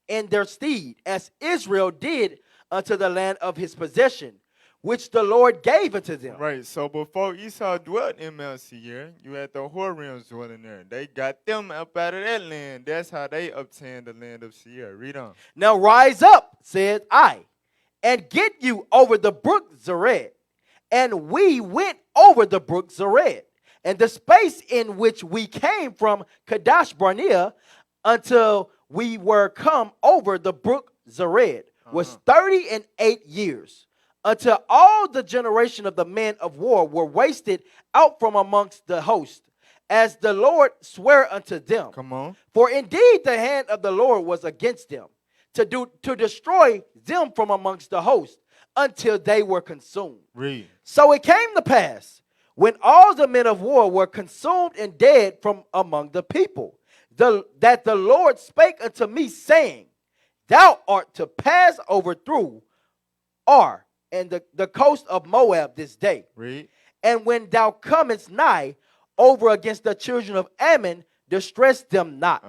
in their stead, as Israel did unto the land of his possession, which the Lord gave unto them. Right, so before Esau dwelt in Mount Seir, you had the Horims dwelling there. They got them up out of that land. That's how they obtained the land of Seir. Read on. Now rise up, said I, and get you over the brook Zered. And we went over the brook Zered, and the space in which we came from Kadesh Barnea until we were come over the brook Zered was 38 years, until all the generation of the men of war were wasted out from amongst the host, as the Lord sware unto them. Come on. For indeed the hand of the Lord was against them, to destroy them from amongst the host, until they were consumed. Read. So it came to pass, when all the men of war were consumed and dead from among the people, that the Lord spake unto me, saying, Thou art to pass over through Ar and the coast of Moab this day. Read. And when thou comest nigh over against the children of Ammon, distress them not,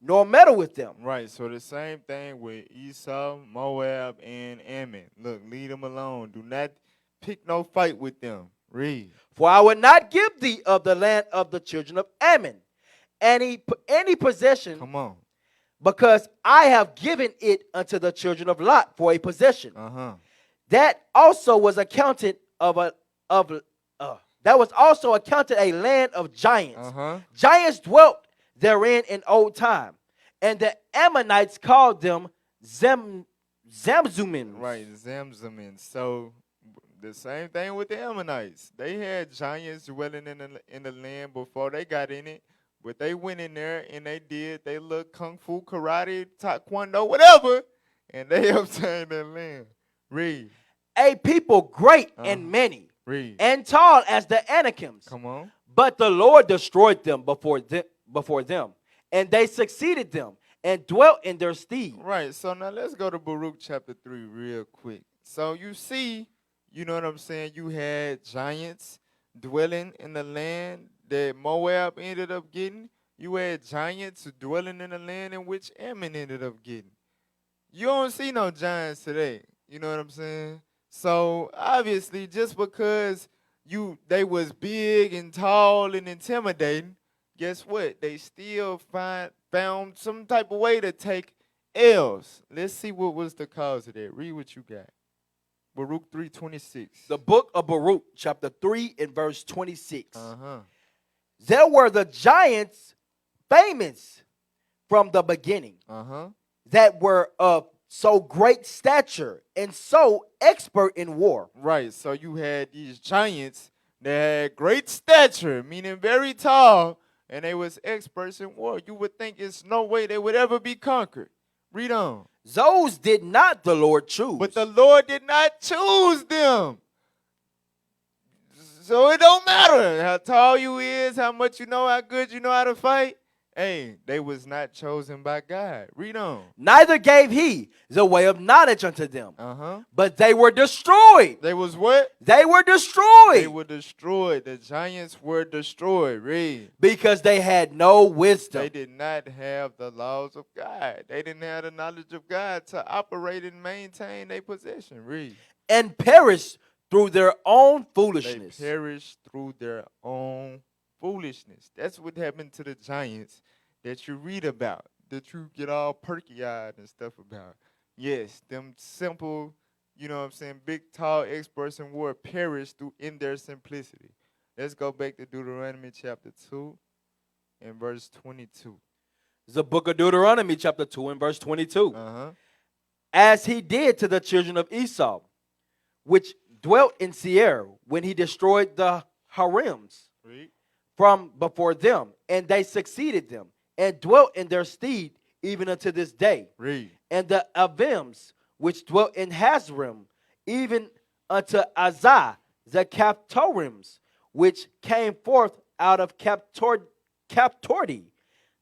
nor meddle with them. Right, so the same thing with Esau, Moab, and Ammon. Look, leave them alone. Do not pick no fight with them. Read. For I will not give thee of the land of the children of Ammon any possession. Come on. Because I have given it unto the children of Lot for a possession. That also was accounted that was also accounted a land of giants. Giants dwelt therein in old time, And the Ammonites called them Zamzumim. Right, Zamzamin. So the same thing with the Ammonites. They had giants dwelling in the land before they got in it, but they went in there and they did they little kung fu, karate, taekwondo, whatever, and they obtained that land. Read, A people great and many, read. and tall as the Anakims. Come on. But the Lord destroyed them before them, and they succeeded them, and dwelt in their stead. Right. So now let's go to Baruch chapter 3 real quick. So you see, you know what I'm saying? You had giants dwelling in the land that Moab ended up getting. You had giants dwelling in the land in which Ammon ended up getting. You don't see no giants today. You know what I'm saying? So obviously, just because they was big and tall and intimidating, guess what? They still found some type of way to take L's. Let's see what was the cause of that. Read what you got. Baruch 3:26. The book of Baruch, chapter 3 and verse 26. Uh-huh. There were the giants famous from the beginning, Uh-huh. that were of so great stature and so expert in war. Right. So you had these giants that had great stature, meaning very tall, and they was experts in war. You would think it's no way they would ever be conquered. Read on. Those did not the Lord choose. But the Lord did not choose them. So it don't matter how tall you is, how much you know, how good you know how to fight. Hey, they was not chosen by God. Read on. Neither gave he the way of knowledge unto them. Uh-huh. But they were destroyed. They was what? They were destroyed. They were destroyed. The giants were destroyed. Read. Because they had no wisdom. They did not have the laws of God. They didn't have the knowledge of God to operate and maintain their possession. Read. And perished through their own They foolishness. perished through their own foolishness. That's what happened to the giants that you read about, that you get all perky-eyed and stuff about. Yes, them simple, you know what I'm saying, big, tall experts in war perished in their simplicity. Let's go back to Deuteronomy chapter 2 and verse 22. The book of Deuteronomy, chapter 2 and verse 22. Uh-huh. As he did to the children of Esau, which dwelt in Seir, when he destroyed the Harims Read. from before them, and they succeeded them, and dwelt in their stead even unto this day. Read. And the Avims, which dwelt in Hazrim, even unto Azah, the Captorims, which came forth out of captivity,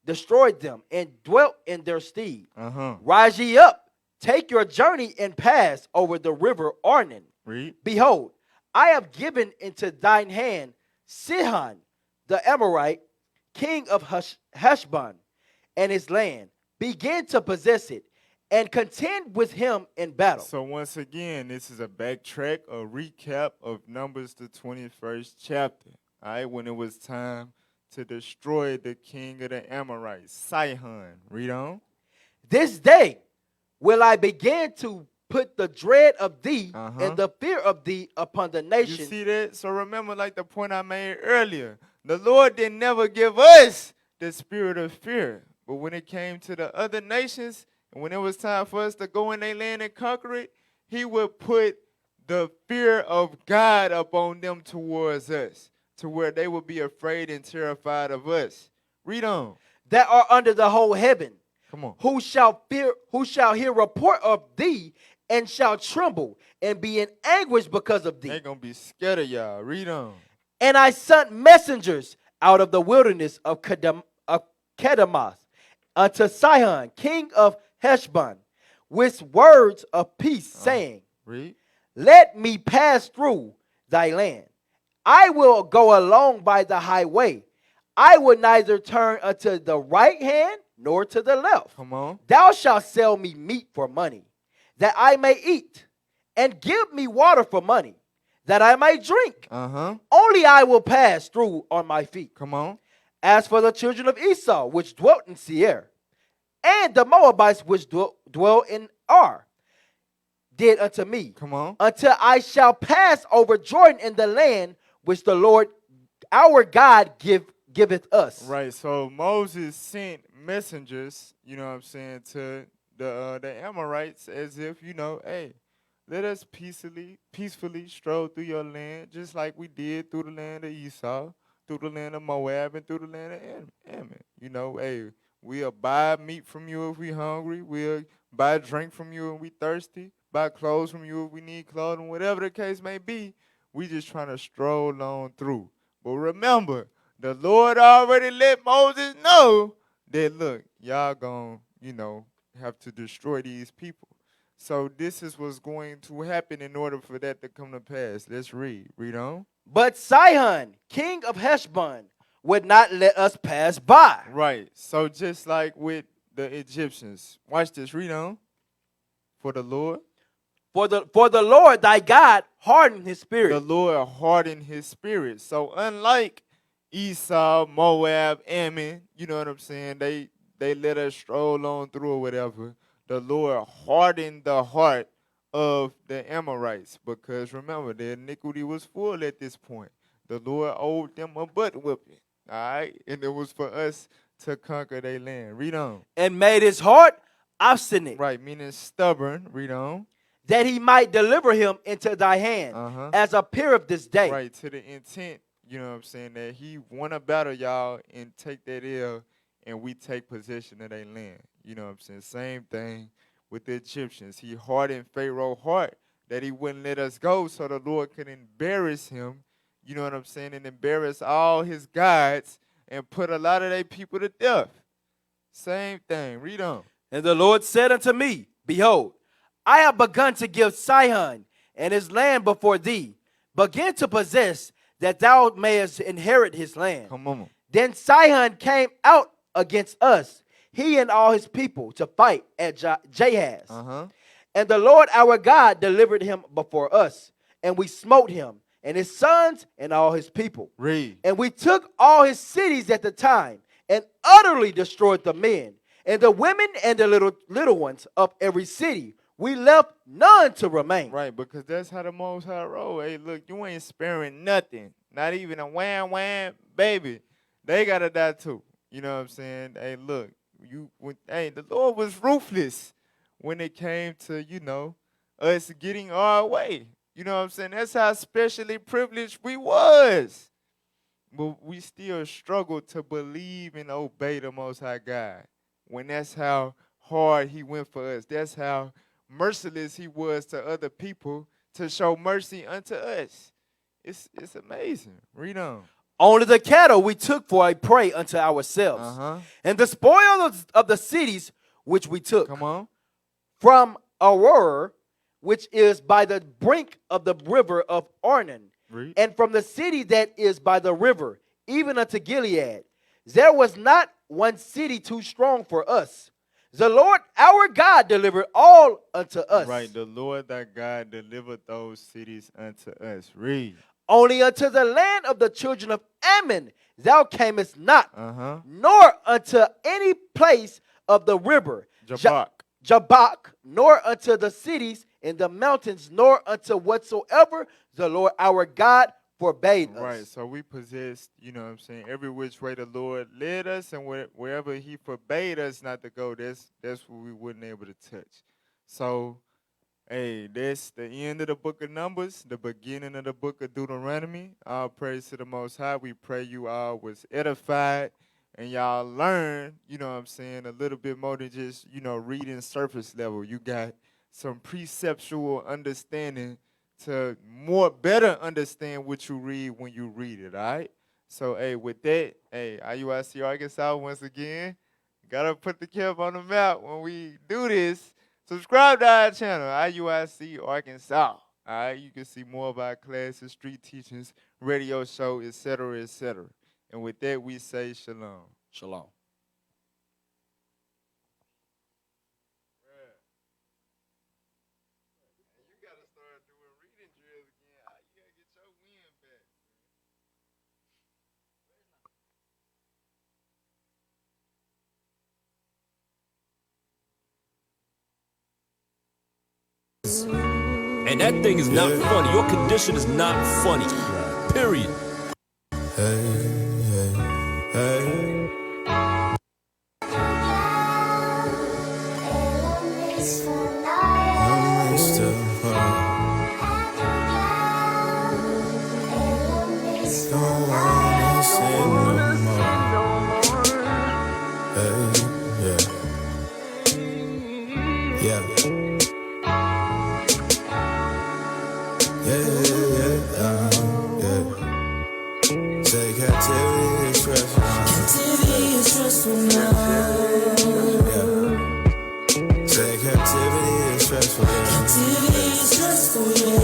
destroyed them, and dwelt in their stead. Uh-huh. Rise ye up, take your journey, and pass over the river Arnon. Read. Behold, I have given into thine hand Sihon, the Amorite, king of Heshbon, and his land. Begin to possess it, and contend with him in battle. So once again, this is a backtrack, a recap of Numbers, the 21st chapter. All right, when it was time to destroy the king of the Amorites, Sihon. Read on. This day will I begin to put the dread of thee Uh-huh. and the fear of thee upon the You nation. see that? So remember, like the point I made earlier, the Lord didn't never give us the spirit of fear. But when it came to the other nations, and when it was time for us to go in their land and conquer it, he would put the fear of God upon them towards us, to where they would be afraid and terrified of us. Read on. That are under the whole heaven. Come on. Who shall hear report of thee, and shall tremble and be in anguish because of They're thee. going to be scared of y'all. Read on. And I sent messengers out of the wilderness of Kedemoth unto Sihon, king of Heshbon, with words of peace, saying, Read. let me pass through thy land. I will go along by the highway. I will neither turn unto the right hand nor to the left. Come on. Thou shalt sell me meat for money, that I may eat, and give me water for money, that I may drink. Uh-huh. Only I will pass through on my feet. Come on. As for the children of Esau, which dwelt in Seir, and the Moabites which dwell in Ar, did unto me, Come on. until I shall pass over Jordan in the land which the Lord our God giveth us. Right. So Moses sent messengers, you know what I'm saying, to the Amorites as if, hey, let us peacefully stroll through your land, just like we did through the land of Esau, through the land of Moab, and through the land of Ammon. Hey, we'll buy meat from you if we hungry. We'll buy drink from you if we thirsty. Buy clothes from you if we need clothing. Whatever the case may be, we just trying to stroll on through. But remember, the Lord already let Moses know that, look, y'all gonna, have to destroy these people. So this is what's going to happen in order for that to come to pass. Let's read. Read on. But Sihon, king of Heshbon, would not let us pass by. Right. So just like with the Egyptians. Watch this. Read on. For the Lord. For the Lord thy God hardened his spirit. The Lord hardened his spirit. So unlike Esau, Moab, Ammon, you know what I'm saying? They let us stroll on through or whatever. The Lord hardened the heart of the Amorites because remember, their iniquity was full at this point. The Lord owed them a butt whipping, all right? And it was for us to conquer their land. Read on. And made his heart obstinate. Right, meaning stubborn. Read on. That he might deliver him into thy hand, as appeareth this day. Right, to the intent, you know what I'm saying, that he won a battle, y'all, and take that ill, and we take possession of their land. You know what I'm saying? Same thing with the Egyptians. He hardened Pharaoh's heart that he wouldn't let us go so the Lord could embarrass him, you know what I'm saying, and embarrass all his gods and put a lot of their people to death. Same thing. Read on. And the Lord said unto me, behold, I have begun to give Sihon and his land before thee. Begin to possess, that thou mayest inherit his land. Come on. Then Sihon came out against us, he and all his people, to fight at Jahaz. And the Lord our God delivered him before us, and we smote him, and his sons, and all his people. Read. And we took all his cities at the time, and utterly destroyed the men, and the women, and the little ones of every city. We left none to remain. Right, because that's how the Most High roll. Hey, look, you ain't sparing nothing. Not even a wham, baby. They got to die too. You know what I'm saying? Hey, look, the Lord was ruthless when it came to, us getting our way. You know what I'm saying? That's how especially privileged we was. But we still struggle to believe and obey the Most High God. When that's how hard he went for us. That's how merciless he was to other people to show mercy unto us. It's amazing. Read on. Only the cattle we took for a prey unto ourselves, and the spoil of the cities which we took. Come on. From Aurora, which is by the brink of the river of Arnon, and from the city that is by the river, even unto Gilead. There was not one city too strong for us. The Lord our God delivered all unto us. Right, the Lord thy God delivered those cities unto us. Read. Only unto the land of the children of Ammon thou camest not, nor unto any place of the river Jabbok, nor unto the cities in the mountains, nor unto whatsoever the Lord our God forbade us. Right, so we possessed, every which way the Lord led us, and wherever he forbade us not to go, that's what we wasn't able to touch. So, hey, that's the end of the book of Numbers, the beginning of the book of Deuteronomy. All praise to the Most High. We pray you all was edified and y'all learn, a little bit more than just, reading surface level. You got some preceptual understanding to better understand what you read when you read it, all right? So, hey, with that, IUIC Arkansas, once again, got to put the cap on the map when we do this. Subscribe to our channel, IUIC Arkansas. All right, you can see more about classes, street teachings, radio show, etc., etc. And with that, we say shalom. Shalom. You got to start doing reading drills again. You got to get your wind back. And that thing is not funny. Your condition is not funny. Period. Hey, hey, Activity is stressful, yeah.